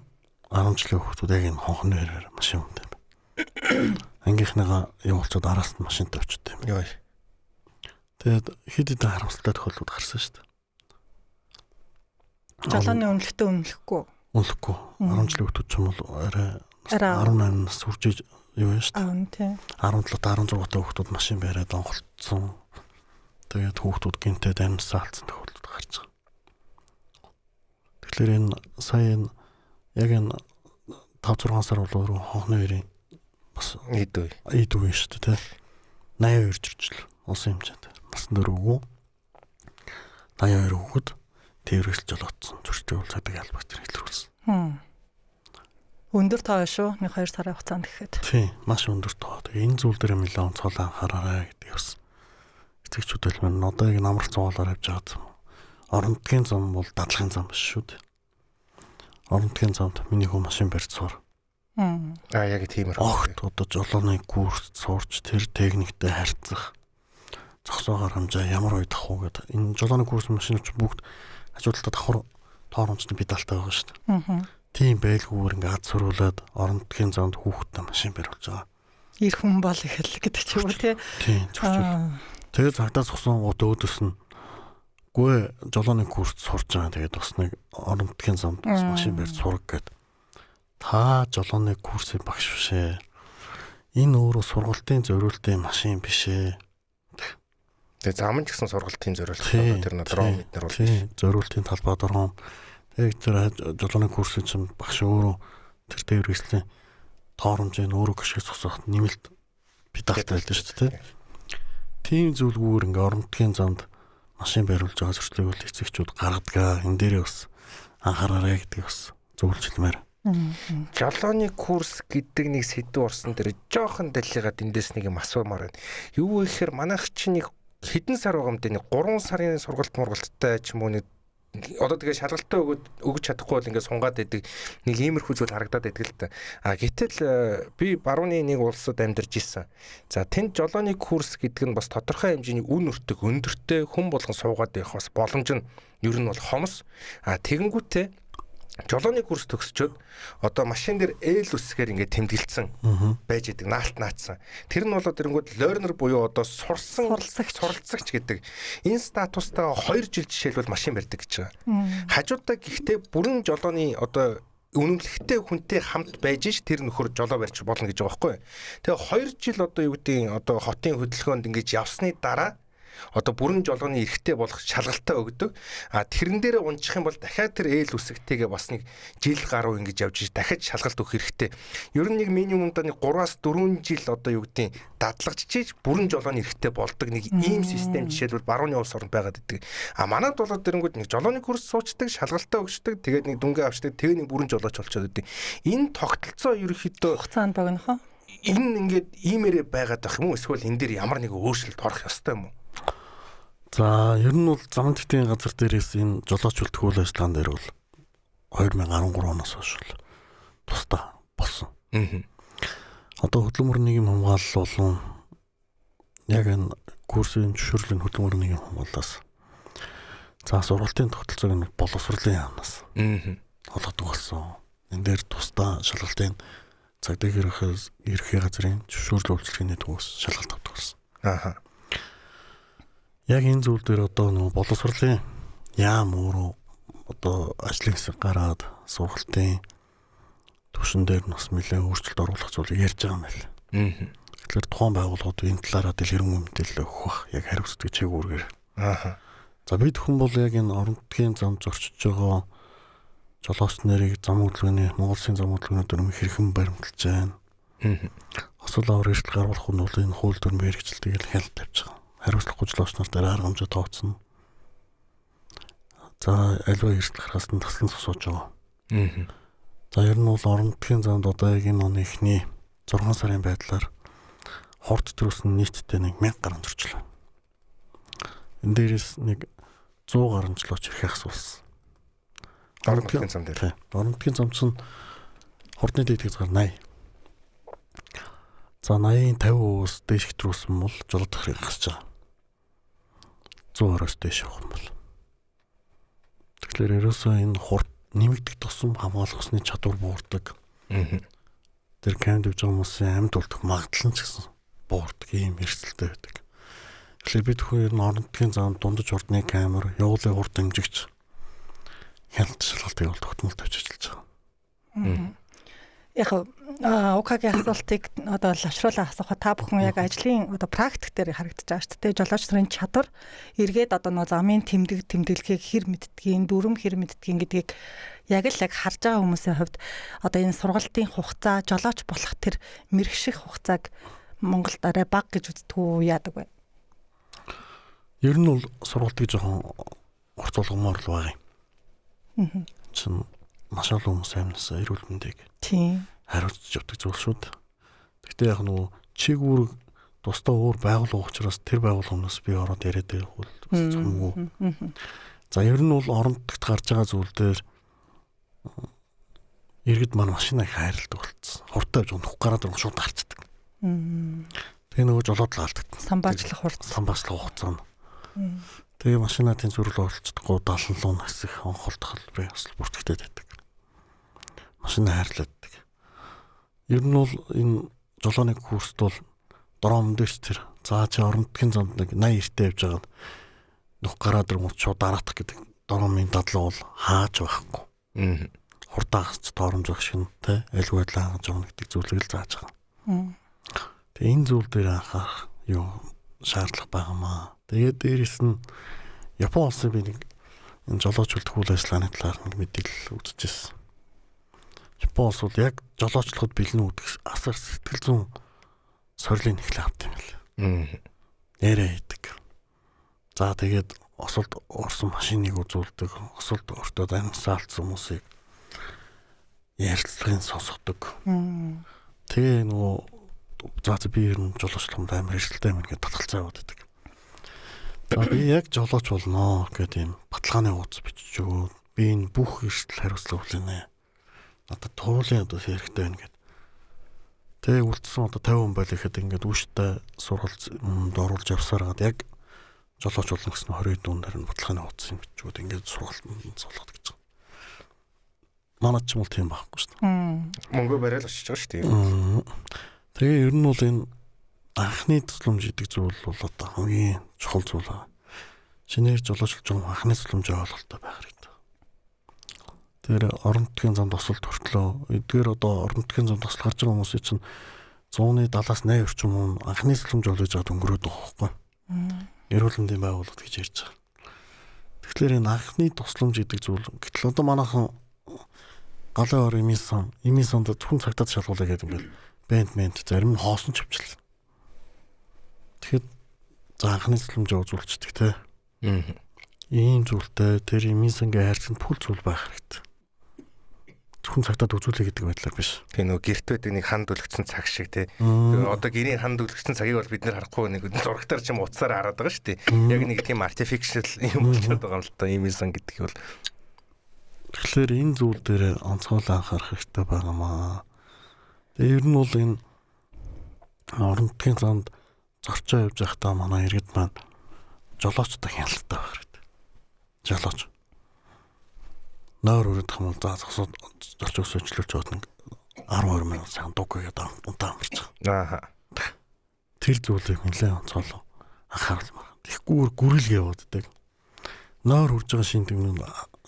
10 жилийн хүүхдүүд яг энэ хонхны хэрээр машин үнэтэй байна. Ангийнхныгаа явуулчаад араас нь машинтай очтой юм. Йой. Тэгээд хэд хэдэн харамсалтай тохиолдлууд гарсан шүү дээ. Жолооны үнэлэхтэй үнэлэхгүй. Үнэлэхгүй. 10 жилийн хүүхдүүд ч юм бол арай 18 нас хүрчиж юу вэ шүү дээ. 17-16 та хүүхдүүд машин бариад онголцсон. Тэгээд хүүхдүүд гинтэд амьсаа алдсан тохиолдлууд гарч байгаа. Тэгэхээр энэ сая энэ яг энэ 5-6 сар болоо хонхны хоёрын бас эд үе шүү дээ. 82 жирчл улсын хэмжээнд насан дээр өгөө 82 хүүхэд тэрвэрлж жолоодсон зөрчил цадаг албаст хэлрүүлсэн. Өндөр тоо шүү. 1-2 сарын хугацаанд гэхэд. Тийм, маш өндөр тоо. Тэгээ энэ зүйл дээр нэлээд онцгой анхаараарай гэдэг бас эцэгчүүд хэлмээр одоо яг намрах цуглаар явж байгаа. Орон нутгийн зам бол дадлагын зам биш шүү дээ. Орон нутгийн замд миний хөө машин барьж сур. Яг тиймэр. Огт одоо жолооны курс сурч тэр техниктэй харьцах зогсоогоор хамжаа ямар үед авах уу гэдэг. Энэ жолооны курс машинч бүгд ажилтнаа давхар тооромчны педалтай байгаа шүү дээ. Тийм байлгүйгээр ингээ ад суруулаад орон нутгийн замд хүүхдтэй машин бариулж байгаа. Ир хүн бол их л гэдэг ч юм уу тий. Тийм зөвчл. Тэгээд цагдаа зогсон гот өөдөөс нь гүй жолооны курс сурж байгаа. Тэгээд бас нэг орон нутгийн замд машин барьж сурах гэдэг. Та жолооны курсын багш бишээ. Энэ өөрөө сургалтын зориултын машин бишээ. Тэгээ зам ч гэсэн сургалтын зориулт тэр дрон мэднэр бол зориултын талбай дрон. Тэгээд тэр жолооны курсын чинь багш өөрөө тэр дээр хэслийн тооромжийн өөрөө гიშгээс зогсоход нэмэлт педалтай байлаа шүү дээ. Тийм зүйлгүүр ингээ орон нутгийн замд машин бариулж байгаа зөрчлийг бол эцэгчүүд гаргадаг. Энэ дээрээ бас анхаараарай гэдэг бас зөвлөж хэлмээр. Жолооны курс гэдэг нэг сэдв орсон дээр жоохон дэлхийгээд эндээс нэг юм асуумаар байна. Юу вэ гэхээр манайх чинь нэг хэдэн сар байгаа юм дээ, нэг 3 сарын сургалттай ч юм уу нэг одоо тэгээ шалгалтаа өгч чадахгүй бол ингээд сунгаад байдаг нэг иймэрхүү зүйл харагдаад байдаг л та. Гэтэл би барууны нэг улсад амьдарч ирсэн. За тэнд жолооны курс гэдэг нь бас тодорхой хэмжээний үн өртөг өндөртэй хүн болгон суугаад байх бас боломж нь ер нь бол хомос. Тэгэнгүүтээ жолооны курс төгсчөөд одоо машин дээр ээл үсгээр ингээд тэмдэглэсэн байж идэг наалтнаацсан. Тэр нь болоод ирэнгүүт learner буюу одоо суралцагч гэдэг энэ статустаа 2 жил жишээлбэл машин барьдаг гэж байгаа. Хажуудаа гэхдээ бүрэн жолооны одоо үнэмлэхтэй хүнтэй хамт байж ш тэр нөхөр жолоо барьж болно гэж байгаа байхгүй. Тэгээ 2 жил одоо юу гэдэг одоо хотын хөдөлгөөнд ингэж явсны дараа одоо бүрэн жолооны эрхтэй болох шалгалтаа өгдөг. Тэрэн дээрээ унчих юм бол дахиад тэр ээл үсэгтэйгээ бас нэг жил гаруй ингэж явж дахиад шалгалт өгөх хэрэгтэй. Ер нь нэг минимумдаа нэг 3-4 жил одоо юу гэдэг дадлагчиж бүрэн жолооны эрхтэй болдог нэг ийм систем жишээлбэл барууны улс орнд байгаад идэг. Манайд болоод ирэнгүүт нэг жолооны курс суучдаг, шалгалтаа өгчдөг, тэгээд нэг дүнгээ авчдаг, тэгээд нэг бүрэн жолооч болчиход идэг. Энэ тогтолцоо ерөөхдөө хугацаанд богинохоо. Энэ ингээд иймэрэ байгаад байх юм уу? Эсвэл энэ дээр ямар нэг өөрчлөлт орох ёстой юм уу? За ер нь бол зам тэтийн газар дээрээс энэ жолооч үлдэхүүл ажиллагаан дээр бол 2013 оноос хойш тусдаа болсон. Одоо хөдөлмөр нийгэм хамгаалал болон яг энэ курсын зөвшөөрлийн хөдөлмөр нийгэм хамгаалалаас за сургалтын тогтолцоог нь боловсролын яамнаас олгодог болсон. Энэ дээр тусдаа шалгалтын цагдаа ерхий газрын зөвшөөрлөл үйлчлэгээний төгс шалгалт авдаг болсон. Яг энэ зүйл дээр одоо нөгөө боловсролын яам өөрөө одоо ажлын хэсэг гараад сургалтын түвшин дээр нас нэлээд өөрчлөлт оруулах зүйлийг ярьж байгаа юм байна. Тэгэхээр тухайн байгууллагууд энэ талаараа дэлгэрэнгүй мэдээлэл өгөх бах яг хариу сэтгэж чигүүргээр. За бид хүн бол яг энэ орон нутгийн зам зорчиж байгаа жолооч нарыг зам хөдөлгөөний Монгол Улсын зам хөдөлгөөнөөр хэрхэн баримталж байна. Осол аваар эрсдэл гаргуулах нь бол энэ хууль дүрм хэрэгжилтийг л хяналт тавьж байгаа. Хариуцлагагүй жолооч нарт арга хэмжээ тооцно. За альва эрсдэл гаргаас нь таслан сууж байгаа. За ер нь бол орон нутгийн замд одоо яг энэ оны эхний 6 сарын байдлаар хорт төрөөс нь нийтдээ 1000 гаруй зөрчлөө. Энэ дээрээс 100 гаруй жолооч ирэх асуулсан. Орон нутгийн зам дээр. Орон нутгийн зам чинь хордны дэд хязгаар 80. За 80-ийн 50%-аас дээш хэтрүүлсэн бол жолоодох хэрэг гарч байгаа. 120-оос дээш явах юм бол. Тэгэхээр ерөөсөө энэ хурд нэмэгдэх тусам хамгаалах усны чадвар буурдаг. Тэр камд явж байгаа хүмүүсийн амьд үлдэх магадлал нь ч гэсэн буурдаг ийм эрсдэлтэй байдаг. Тэгэхээр бид хүн ер нь орон нутгийн замд дундаж хурдны камер, явуулын хурд дэмжигч хяналт шалгалтыг бол тогтмол тавьж ажиллаж байгаа. Яг УК-гийн асуултыг одоо лавшруулаа асуухад та бүхэн яг ажлын одоо практик дээр харагдаж байгаа шүү дээ. Жолооч нарын чадвар эргээд одоо нөө замын тэмдэглэхийг хэр мэддгийг, дүрм хэр мэддгийг гэдгийг яг харж байгаа хүмүүсийн хувьд одоо энэ сургалтын хугацаа, жолооч болох тэр мэрэгших хугацааг Монголд арай бага гэж үздэг үү яадаг вэ? Ер нь бол сургалтыг жоохон урт болгомоор л байгаа юм. Чин маш олон хүмүүс амнасаа эрүүл мэндийг хариуцж явдаг зүйл шүү дээ. Гэхдээ яг нөгөө чигүүр тусдаа өөр байгууллага учраас тэр байгууллагаас би ороод яриад байх бол зөвхөн. За ер нь бол орон нутагт гарч байгаа зүйл дээр иргэд маань машиныг хайрладаг болцсон. Хурдтай явж унах гараад ирэх шууд гарчдаг. Тэгээ нөгөө жолоод л алдагдсан. Самбаачлах хугацаа. Тэгээ машинатын зүрэл оруулчихдаггүй 70 насих онхолдох хэлбэрийн осол бүртгэгдээд байдаг. Машин хайрлаадаг. Ер нь бол энэ жолооны курст бол дрон дэвч тэр чи орон нутгийн замд 80 эртээ явж байгаа нөх гараад ирэнгүүт шууд дараатах гэдэг дромын дадлаг бол хааж байхгүй. Хурдаагч торомж байх шиг те альгүй байдлаа хангаж байгаа гэдэг зүйлийг л зааж байгаа. Тэгээ энэ зүйл дээр анхаарах юу шаардлага байгаамаа. Тэгээд дээрэс нь Япон улсын би нэг энэ жолоочулт үйл ажиллагааны талаар нэг мэдээлэл үзчихсэн. Япон улс бол яг жолоочлоход бэлэн үүдэх асар сэтгэл зүйн сорилын эхлээ авт юм байна. Нэрээ хийдэг. За тэгээд осолд орсон машиныг үзүүлдэг, осолд ортоод амьсаа алдсан хүмүүсийг ярилцлагын сонсгодог. Тэгээ нөгөө би ер нь жолоочлоход амар эрсдэлтэй юм ингээд татгалзаа яваад байдаг. За би яг жолооч болно гэдэг юм баталгааны хуудас бичиж өгөө. Би энэ бүх эрсдэл хариуцлага хүлээнэ. Надад туулын одоо хэрэгтэй байна гэд. Тэгээ үлдсэн одоо 50 хүн байл ихэд ингээд үүштэй сургалт оруулж явсараад яг жолооч болно гэсэн 20 дуунаар нь баталгааны хуудас юм бичиж өгөөд ингээд сургалт солиход гэж байгаа. Манайд ч юм уу тийм байхгүй шүү дээ. Мөнгө барайл очиж байгаа шүү дээ. Тэгээ ер нь бол энэ анхны тусламж гэдэг зүйл бол одоо хамгийн чухал зүйл аа. Шинээр жолоочлж байгаа анхны тусламжийн ойлголттой байх хэрэгтэй. Тэр орон нутгийн замд осолт хүртлөө эдгээр одоо орон нутгийн замд осол гарч байгаа хүмүүсийн чинь 170-аас 80 орчим хүн анхны тусламж олж аваад өнгөрөөд байгаа байхгүй. Эрүүл мэндийн байгууллагад гэж ярьж байгаа. Тэгэхээр энэ анхны тусламж гэдэг зүйл гэтэл одоо манайхан галын ор имийн санд зөвхөн цагтаад шалгуулаа гэдэг юм бэл бэнд зарим нь хоосон ч авчлаа. Тэгэхэд анхны тусламжаа үзүүлчихдэг те. Ийм зүйлтэй тэр имийн сангийн хайрцагт бүл зүйл байх хэрэгтэй. Зөвхөн цагтаад үзүүлээ гэдэг байдлаар биш. Тэгээ нөгөө гэрт байдаг нэг ханд үлгцэн цаг шиг те. Одоо гэрийн ханд үлгцэн цагийг бол бид нэр харахгүй нэг зурагтаар ч юм утсаар хараад байгаа шүү дээ. Яг нэг тийм artificial юм болчиход байгаа юм л та имийн сан гэдэг бол. Тэгэхээр энэ зүйл дээр онцгойлон анхаарах хэрэгтэй байгаамаа. Тэгээ ер нь бол энэ орон нутгийн замд зорчоо явж байхдаа манай иргэд маань жолоочтой хяналттай байх хэрэгтэй. Жолооч. Нойр өрөдөх юм бол зогсоод зорчоос өчлөж яваад нэг 12 минут сайн дуггээд унтаа амарч байгаа. Тэр зүйлийг нэлээд онцгойлон анхааруулмаар. Тэгэхгүйгээр гүрэлгээ явууддаг. Нойр үрж байгаа шин тэмнэн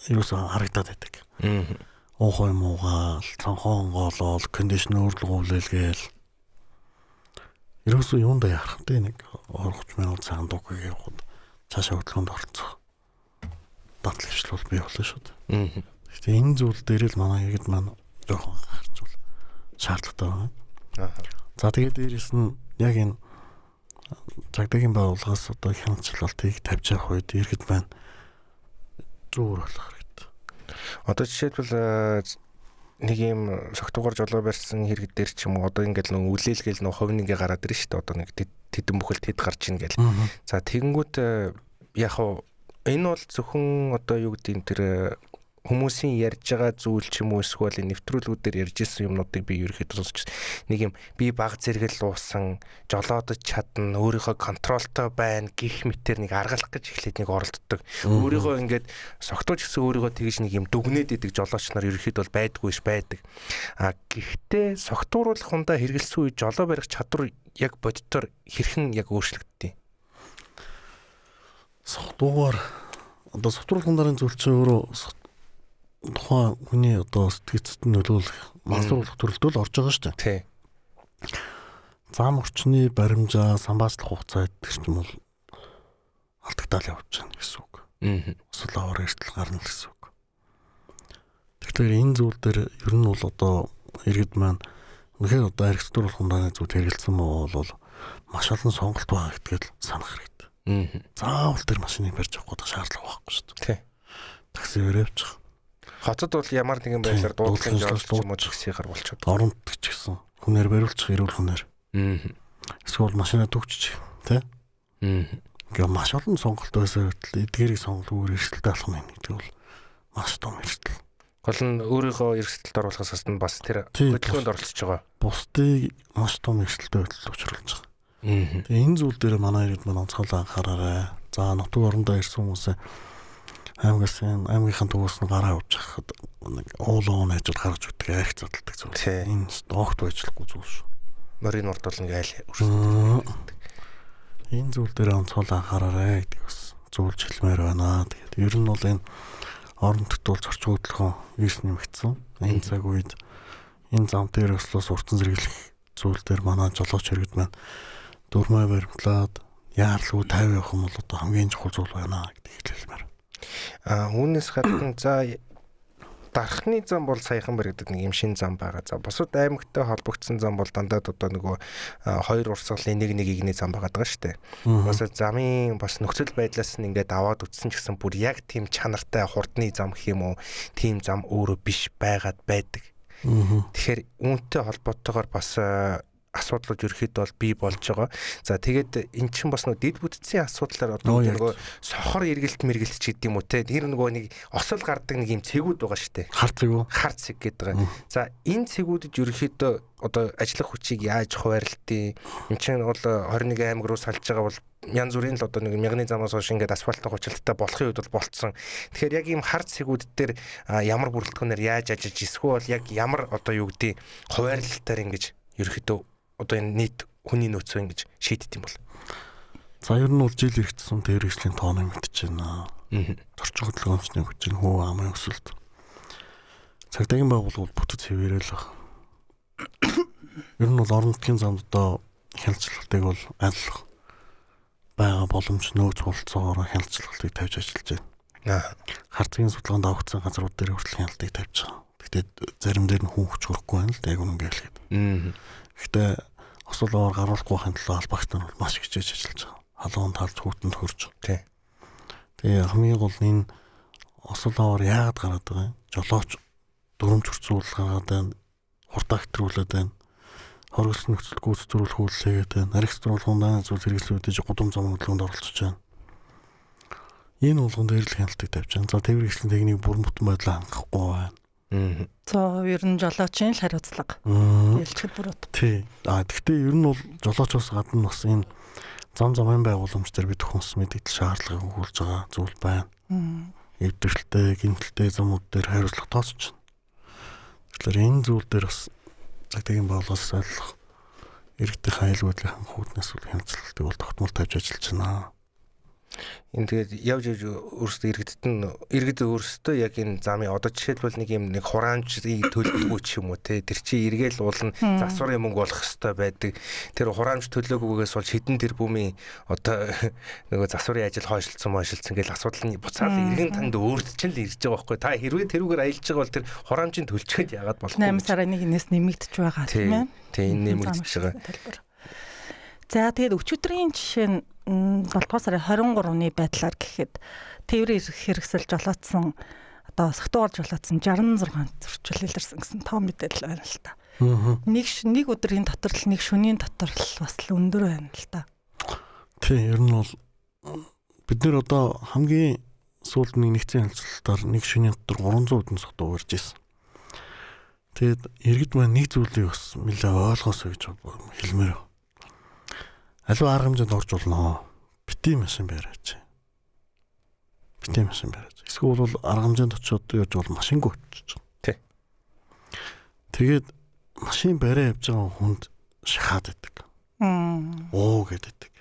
юусан харагдаад байдаг. Уухай муугаал, цанхон голол, кондишнер лгуулэлгээл. Ерөөсөө юундаа ярах вэ нэг 20-30 минут цагаан дуугүй явахад цаашаа хөдөлгөөнд орцох. Дадлэгчл бол бий болно шүү дээ. Гэхдээ энэ зүйл дээр л манай иргэд маань жоохон харцуул шаардлагатай байна. За тэгээд дээрэс нь яг энэ цагдаагийн байгууллагаас одоо хяналтыг тавьж явах үед иргэд маань зүүр болох хэрэгтэй. Одоо жишээлбэл нэг юм согтуугаар жолоо барьсан хэрэгт дээр ч юм уу одоо ингээд нөө үлээлгээл нөө ховныгээ гараад ирж штэ одоо нэг тэдэн бүхэл тэд гарч ийн гэл. За тэгэнгүүт яг хуу энэ бол зөвхөн одоо юу гэдэг нь тэр хүмүүсийн ярьж байгаа зүйл ч юм уу эсвэл нэвтрүүлгүүдээр ярьж исэн юмнуудыг би ерөөхдөө сонсч нэг юм би баг зэрэгэл луусан жолоодож чадна өөрийнхөө контролтой байна гих мэтэр нэг аргалах гэж эхлээд нэг оролддог өөрийгөө ингээд согтууч гэсэн өөрийгөө тэгж нэг юм дүгнээд идэг жолооч нар ерөөхдөө байдгүй ш байдаг а гэхдээ согтууруулах хундаа хэрэгэлсэн үе жолоо барих чадвар яг бодитоор хэрхэн яг өөрчлөгддөг согтуугаар одоо согтууруулах хундарын зүйл чинь өөрөө тухайн хүний одоо сэтгэцэд нөлөөлөх масруулах төрөлдөл орж байгаа шүү дээ. Тий. Зам орчны баримжаа самбаачлах хугацаа гэдэг чинь бол алдагдаал явж байна гэсэн үг. Эсвэл аваар эрсдэл гарна гэсэн үг. Тэгэхээр энэ зүйл дээр ер нь бол одоо иргэд маань үнэхээр одоо архитектур хунданы зүйл хэрэгэлсэн бол маш олон сонголт байгаа гэдгийг санах хэрэгтэй. Заавал тэр машиныг барьж авах гэдэг шаардлага байхгүй шүү дээ. Тий. Таксигээр явчих. Хотод бол ямар нэгэн байдлаар дуудлагын жолооч юм уу таксигаар болчиход. Оронд ч гэсэн хүнээр бариулчих эрүүл хүнээр. Эсвэл машинаа төгччих тий. Ингээ маш олон сонголт байсан байтал эдгээрийг сонголгоор эрсдэлтэй алах юм гэдэг бол маш том эрсдэл. Гол нь өөрийгөө эрсдэлд оруулахаас нь бас тэр хөдөлгөөнд оролцож байгаа. Бусдыг маш том эрсдэлтэй байдлаар учруулж байгаа. Тэгээ энэ зүйл дээр манай иргэд маань онцгойлон анхаараарай. За нутаг орондоо ирсэн хүмүүсээ аймгийнхаа төвөөс нь гараа авч хахад нэг уулуун ажил гаргаж өгдөг арх задалдаг зүйл. Энэ огт байжлахгүй зүйл шүү. Морин урд бол ингээл үргэлжлүүлдэг. Энэ зүйл дээр онцгойлон анхаараарай гэдэг бас зөвлөж хэлмээр байна. Тэгээд ер нь бол энэ орон нутгад зорч хөдөлгөөн эрс нэмэгдсэн. Энэ цаг үед энэ зам дээр өслөөс уртан зэрэглэх зүйл дээр манай жолооч иргэд маань дурмай баримтлаад яарлгүй 50 явах юм бол одоо хамгийн чухал зүйл байна гэдгийг хэлмээр. Үүнээс гадна за дархны зам бол саяхан баригддаг нэг юм шин зам байгаа. За бусад аймагтай холбогдсон зам бол дандаа одоо нөгөө хоёр урсгалын нэг игний зам байгаа даа шүү дээ. Бас замын бас нөхцөл байдлаас нь ингээд аваад үтсэн ч гэсэн бүр яг тийм чанартай хурдны зам гэх юм уу тийм зам өөрөө биш байгаад байдаг. Тэгэхээр үүнтэй холбоотойгоор бас асуудлууд ерөөхдөө бол бий болж байгаа. За тэгээд эн чинь бас нөгөө дэд бүтцийн асуудлаар одоо нөгөө сохор эргэлт мэргэлт ч гэдэг юм уу те тэр нөгөө нэг осол гардаг нэг юм цэгүүд байгаа шүү дээ. Хар цэг гэдэг байгаа. За энэ цэгүүдэд ерөөхдөө одоо ажиллах хүчийг яаж хуваарлтыг эн чинь бол 21 аймаг руу салж байгаа бол янз бүрийн л одоо нэг мягны замаас хойш ингээд асфальттай гучлалтай болохын үед бол болцсон. Тэгэхээр яг ийм хар цэгүүд дээр ямар бүрэлдэхүүнээр яаж ажиж эсвэл яг ямар одоо юу гэдэг хуваарлалтаар ингэж ерөөхдөө одоо энэ нийт хүний нөөцөө ингэж шийддэг юм бол. За ер нь бол жил иргэдсэн дээр хэслийн тоо нэмэгдэж байна. Зорчин хөдөлгөөнчний хүчин хөө амын өсөлт. Цагдаагийн байгууллагууд бүтэц хэвээрэл баг. Ер нь бол орон нутгийн замд одоо хяналтыг бол аль байгаа боломж нөөц хуралцаагаар хяналтыг тавьж ажиллаж байна. Харцгийн судалгаанд авагдсан газрууд дээр хүртэл хяналтыг тавьж байгаа. Гэхдээ зарим дээр нь хүн хүч хүрэхгүй байна л да яг үнэн гэлгээд. Гэхдээ осол аваар гаруулахгүй байхын тулд албагч нар маш хичээж ажиллаж байгаа. Халуун талд хүүтэнд хөрж. Тэгээ хамгийн гол нь энэ осол аваар яагаад гараад байгаа юм? Жолооч дүрм зөрчүүлэл гаргаад байна. Хурдаа хэтрүүлээд байна. Хоригдсон нөхцөл гүйцэтгүүлэх үйлчлэгээд байна. Архитектур хунданы зүйл хэрэгслүүдэж гудам зам хөдөлгөөнд оролцож байна. Энэ болгон дээр л хяналтыг тавьж байна. За тээвэр хэслийн техник бүрэн бүтэн байдлаа хангахгүй байна. За ер нь жолоочийн л хариуцлага. Ялчид бүр утга. Тий. Гэхдээ ер нь бол жолоочоос гадна бас энэ зам замын байгууламж дээр бид хүмүүс мэдээлэл шаардлагыг өгүүлж байгаа зүйл байна. Эвдэрэлтэй, гинтэлтэй замууд дээр хариуцлага тооцож байна. Тэгэхээр энэ зүйл дээр бас цагдаагийн байгууллагаас ойлгох иргэдийн аюул байдлын хангах үүднээс бол хяналтыг бол тогтмол тавьж ажиллаж байна. Энэ тэгээд явж өөрсдөө иргэд өөрсдөө яг энэ замын одоо жишээлбэл нэг хураамжийг төлөвлөгөө ч юм уу те тэр чинь эргээл уулна засварын мөнгө болох хэвээр байдаг. Тэр хураамж төлөөгүйгээс бол хэдэн тэрбумын одоо нөгөө засварын ажил хойшлцсан гэж асуудал нь буцаал иргэн танд өөрт чинь л ирж байгаа байхгүй. Та хэрвээ тэрүүгээр аялж байгаа бол тэр хураамжийн төлчгөнд яагаад болохгүй. 8 сарын 1-ээс нэмэгдэж байгаа тийм ээ. Тийм нэмэгдэж байгаа. За тэгээд өчигдрийн жишээ нь 7 сарын 23-ны байдлаар гэхэд тээврийн хэрэгсэл жолоодсон одоо сагтуугаар жолоодсон 66 зөрчил илэрсэн гэсэн тоо мэдээлэл байна л та. Нэг өдрийн дотор л нэг шөнийн дотор л бас л өндөр байна л та. Тийм ер нь бол бид нэр одоо хамгийн сүүлд нэгдсэн хэлцэлтээр нэг шөнийн дотор 300 өдөн сагтуу урьж ирсэн. Тэгээд иргэд маань нэг зүйлийг бас нэлээ ойлгосоо гэж хэлмээр. Аливаа арга хэмжээнд орж болно. Бити машин бариач. Эсвэл бол арга хэмжээнд очиод яаж бол машингүй очиж. Тий. Тэгээд машин бариа явж байгаа хүнд шахаад байдаг. Оо гэдэг.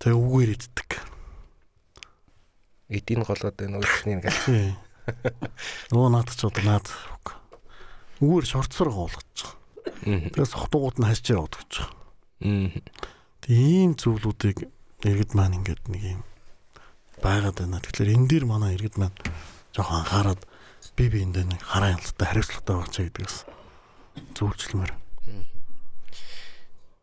Тэгээ үгээр иддэг. Эдийн голоод байна өөрсний ингээл. Тий. Нөгөө наад ч одоо наад. Үгээр шортсоор гоолгож байгаа. Тэгээ сохтуугууд нь хашиж яваад гэж байгаа. Тийм зүйлүүдийг иргэд маань ингээд нэг юм байгаад байна. Тэгэхээр энэ дээр манай иргэд маань жоохон анхаарад биендээ нэг хараа хяналттай хариуцлагатай байх чаа гэдгээс зөвлөмөр.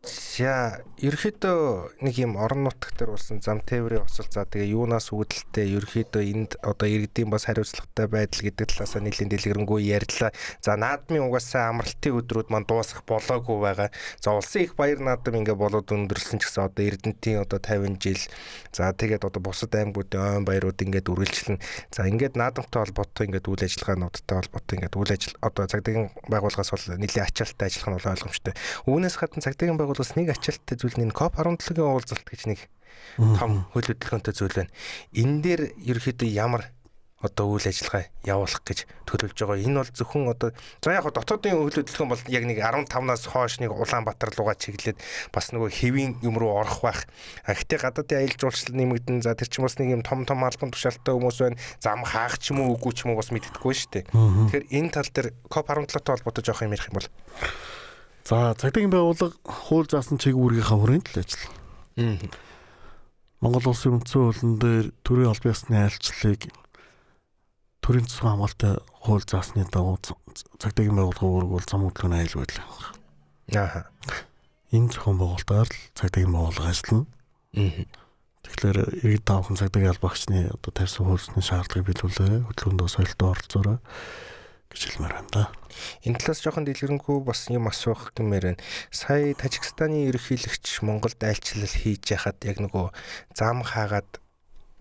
За ерөөхдөө нэг юм орон нутгт төр болсон зам тээврийн осол за тэгээ юунаас үүдэлтэй ерөөхдөө энд одоо иргэдийн бас хариуцлагатай байдал гэдэг талаас нь нэлийн дэлгэрэнгүй ярьлаа. За наадмын угаасаа амралтын өдрүүд маань дуусах болоогүй байгаа. За улсын их баяр наадам ингээ болоод өндөрлсөн ч гэсэн одоо Эрдэнэтийн одоо 50 жил за тэгээд одоо бусад аймагуудын ойн баярууд ингээд үргэлжлэнэ. За ингээд наадамтай холбоотой ингээд үйл ажиллагаануудтай холбоотой ингээд үйл ажил одоо цагдаагийн байгууллагаас бол нэлийн ачаалттай ажиллах нь бол ойлгомжтой. Үүнээс гадна цагдаагийн байгууллагаас нэг ачаалттай зүйл нь COP17-ийн уулзалт гэж нэг том хөл хөдөлгөөнтэй зүйл байна. Энэ дээр ерөөхдөө ямар одоо үйл ажиллагаа явуулах гэж төлөвлөж байгаа. Энэ бол зөвхөн одоо за яг дотоодын хөл хөдөлгөөн бол яг нэг 15-наас хойш нэг Улаанбаатар руугаа чиглээд бас нөгөө хэвийн юм руу орох байх. Гэхдээ гадаадын аялал жуулчлал нэмэгдэн за тэр чинь бас нэг юм том албан тушаалтай хүмүүс байна. Зам хаах ч юм уу үгүй ч юм уу бас мэддэхгүй шүү дээ. Тэгэхээр энэ тал дээр COP17-тэй холбоотой жоох юм ярих юм бол за цагдаагийн байгууллага хууль заасан чиглэлийнхаа хүрээнд л ажиллана. Монгол улсын үндсэн хуулийн дээр төрийн албан ёсны айлчлалыг төрийн засгийн хамгаалалтын хууль заасны дагуу цагдаагийн байгууллага өөрөөр зам хөдөлгөөний аюул байдал. Энэ зохион байгуулалтаар л цагдаагийн байгууллага ажиллана. Тэгэхээр иргэд таавхан цагдаагийн албаагчны одоо тавьсан хуулсны шаардлагыг биелүүлээ. Хөдөлгөөндөө соёлтой оролцоорой гэж хэлмээр байна да. Энэ талаас жоохон дэлгэрэнгүй бас юм асуух гэмээр байна. Сая Тажикстаны ерөнхийлөгч Монголд айлчлал хийж яхад яг нөгөө зам хаагаад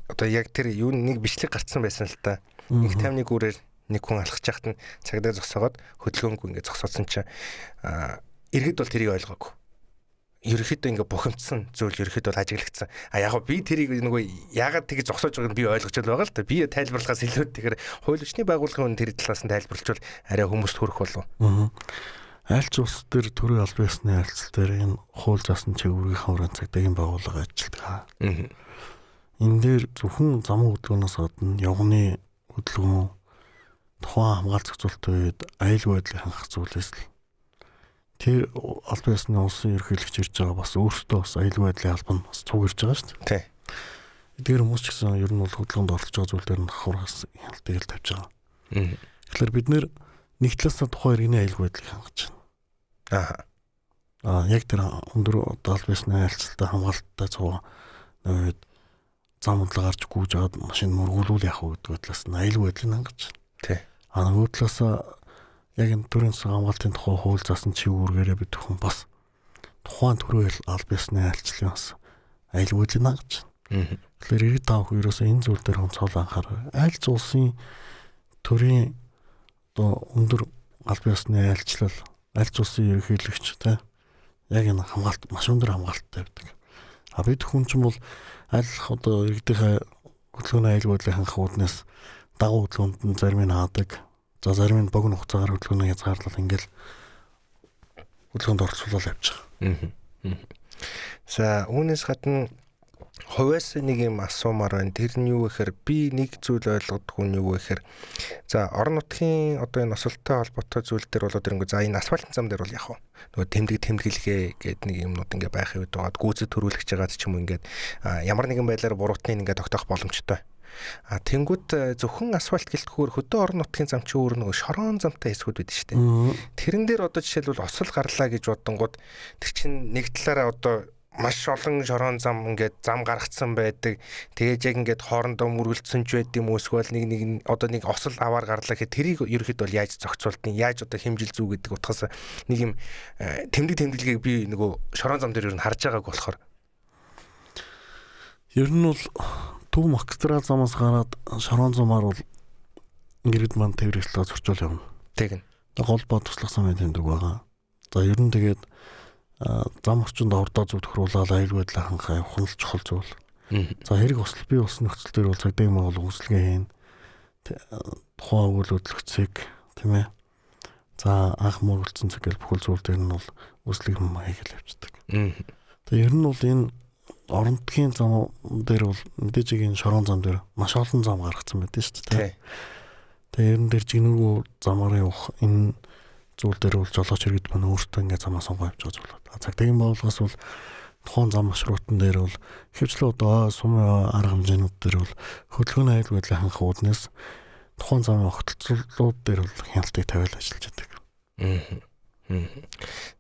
одоо яг тэр юу нэг бичлэг гарцсан байсан л та. 151 үрээр нэг хүн алхаж яхад нь цагдаа зогсоогоод хөдөлгөөнгүй ингээд зогсоосон чинь иргэд бол тэрийг ойлгоогүй. Ерөнхийдөө ингээд бухимдсан зүйл ерөнхийдөө ажиглагдсан. Яг би тэрийг нөгөө яагаад тэгж зогсоож байгааг нь би ойлгож байгаа л та. Би тайлбарлахаас илүү тэгэхээр хууль ёсны байгууллагын тэр талаас нь тайлбарлавал арай хүмүүст хүрэх болов. Айлч улс төр төрийн албан ёсны айлцал дээр энэ хууль заасан чиглэлийн хаврын цагдаагийн байгууллага ажилладаг. Энэ дээр зөвхөн зам хөдөлгөөнөөс гадна явганы хөдөлгөөн тухайн хамгаалц зохицуулалтын үед аюул байдлыг хангах зүйлээс л тэр албан ёсны улсын ерөнхийлөгч ирж байгаа бас өөртөө бас аюул байдлын албан бас цуг ирж байгаа шүү дээ. Эдгээр хүмүүс ч гэсэн ер нь бол хөдөлгөөнд оролцож байгаа зүйл дээр нь хавраас хяналтыг л тавьж байгаа. Тэгэхээр бид нэр нэг талаасаа тухайн иргэний аюул байдлыг хангаж байна. Яг тэр өндөр албан ёсны айлцалтай хамгаалалттай цуг үед зам хөдлөг гарч гүйж аваад машин мөргүүлүүл яах вэ гэдэг талаас нь аюул байдлыг хангаж байна. Нөгөө талаасаа яг энэ төрийн засгийн хамгаалтын тухай хууль заасан чиглэлээрээ бид хүн бас тухайн төрийн албан ёсны айлчлалын бас аюул байдлыг хангаж байна. Тэгэхээр иргэд таах ерөөсөө энэ зүйл дээр онцгой анхаараа. Айлч улсын төрийн одоо өндөр албан ёсны айлчлал, айлч улсын ерөнхийлөгч тэ яг энэ хамгаалт маш өндөр хамгаалттай байдаг. Бид хүн ч юм бол аль одоо иргэдийнхээ хөдөлгөөний аюул байдлыг хангах үүднээс дагуу хөдөлгөөнд нь зарим нь хаадаг. За зарим нь богино хугацаагаар хөдөлгөөний хязгаарлал ингээл хөдөлгөөнд оролцуулаад явж байгаа. За үүнээс гадна хувьас нэг юм асуумаар байна. Тэр нь юу гэхээр би нэг зүйл ойлгодгүй нь юу гэхээр за орон нутгийн одоо энэ осолтой холбоотой зүйл дээр болоод ирэнгүү за энэ асфальтын зам дээр бол яг нөгөө тэмдэглэгээ гэдэг нэг юмнууд ингээ байх үед байгаа. Гүйцэд төрүүлж байгаад ч юм уу ингээд ямар нэгэн байдлаар буруутныг ингээ тогтоох боломжтой. Тэнгүүд зөвхөн асфальт гэлтгүүр хөдөө орон нутгийн зам чи өөр нөгөө шорон замтай хэсгүүд байдаг шүү дээ. Тэрэн дээр одоо жишээлбэл осол гарлаа гэж бодонгууд тэр чинь нэг талаараа одоо маш олон шорон зам ингээд зам гаргацсан байдаг. Тэгээд яг ингээд хоорондоо мөргөлдсөн ч байд юм уусгал нэг одоо нэг осол аваар гарлаа гэхэд тэрийг ерөөхдөө бол яаж зохицуултын яаж одоо хэмжил зүү гэдэг утгаас нэг юм тэмдэглэгийг би нөгөө шорон зам дээр ер нь харж байгааг болохоор ер нь бол төв магистрал замаас гараад шорон замаар бол гэрд маань тээвэрлэлээ зөрчил явна. Тэгнь. Холбоо туслах замын тэмдэг байгаа. За ер нь тэгээд зам орчинд ордоо зөв тохируулаад аюул байдлаа хангах явах нь чухал зүйл. За хэрэг осол бий болсон нөхцөл төр бол цагдаагийн байгууллага үйлчлэгээ хийн. Тухайн үйл хөдлөгцийг тийм ээ. За анх мөргөлдсөн цаг гэл бүхэл зүйл дээр нь бол үйлчлэг юм хийгээл явцдаг. Тэгээд ер нь бол энэ орон нутгийн зам дээр бол мэдээж энэ шорон зам дээр маш олон зам гаргацсан байдаг шүү дээ. Тэгээд ер нь дээр жигнэгүү замаар явах энэ зүйл дээр бол жолооч иргэд маань өөртөө ингээд замаа сонгоо явж байгаа зүйл. Цагдаагийн байгууллагаас бол тухайн зам маршрутан дээр бол хэвчлэн одоо сумын арга хэмжээнүүд дээр бол хөдөлгөөний аюул байдлаа хангах үүднээс тухайн замын огтлцлууд дээр бол хяналтыг тавиал ажиллаж байдаг.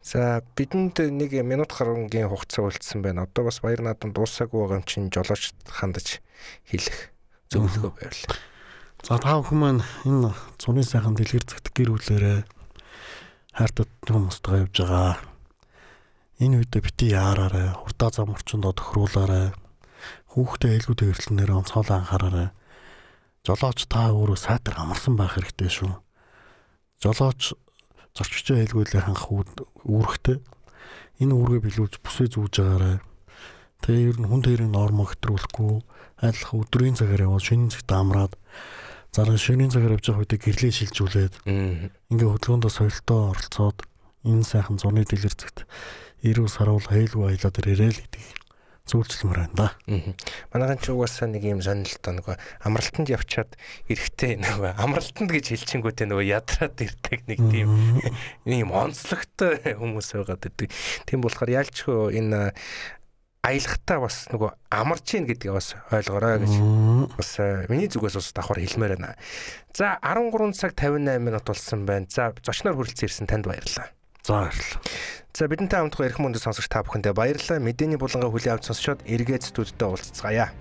За бидэнд нэг минут гаруйгийн хугацаа үлдсэн байна. Одоо бас баяр наадам дуусаагүй байгаа юм чинь жолооч хандаж хэлэх зөвлөгөө байвал. За та бүхэн маань энэ зуны сайхан дэлгэр цагт гэр бүлээрээ хайртай хүмүүстээ явж байгаа. Энэ үедээ бити яараарай, хурдаа зам орчинд тохируулаарай. Хүүхдээ ээлгүй төвөрлөнээр онцгойлон анхаараарай. Жолооч та өөрөө сайтар амарсан байх хэрэгтэй шүү. Жолооч зорчигчоо ээлгүүлээ хангах үүрэгтэй. Энэ үүргээ биелүүлж бүсээ зүүж байгаарай. Тэгээ ер нь хүн төрийн нормог хэтрүүлэхгүй, айлах өдрийн цагаар яваад шөнийн цагт амраад зарим шөнийн цагаар явж байгаа үедээ гэрлээ шилжүүлээд ингээ хөдөлгөөндөө соёлтой оролцоод энэ сайхан зуны дэлгэр цагт 90 саруул аюулгүй аялаа дээр ирээл гэдэг зүйлчлэмээр байна да. Манайхан ч угаасаа нэг юм сонирхолтой нөгөө амралтанд явчаад эрэхтэй нөгөө амралтанд гэж хэлчихэнгүүтээ нөгөө ядраад ирдэг нэг тийм юм онцлогтой хүмүүс байгаад байдаг. Тийм болохоор яалчгүй энэ аялахтаа бас нөгөө амарч ийн гэдгийг бас ойлгоорой гэж бас миний зүгээс бас давхар хэлмээр байна. За 13 цаг 58 минут болсон байна. За зочноор хүрэлцэн ирсэн танд баярлалаа. За баярлалаа. За бидэнтэй хамтдаа эрхэм мөндөд сонсогч та бүхэндээ баярлалаа. Мэдээний булангаа хүлээн авч сонсчоод эргээд студидтэй уулзцгаая.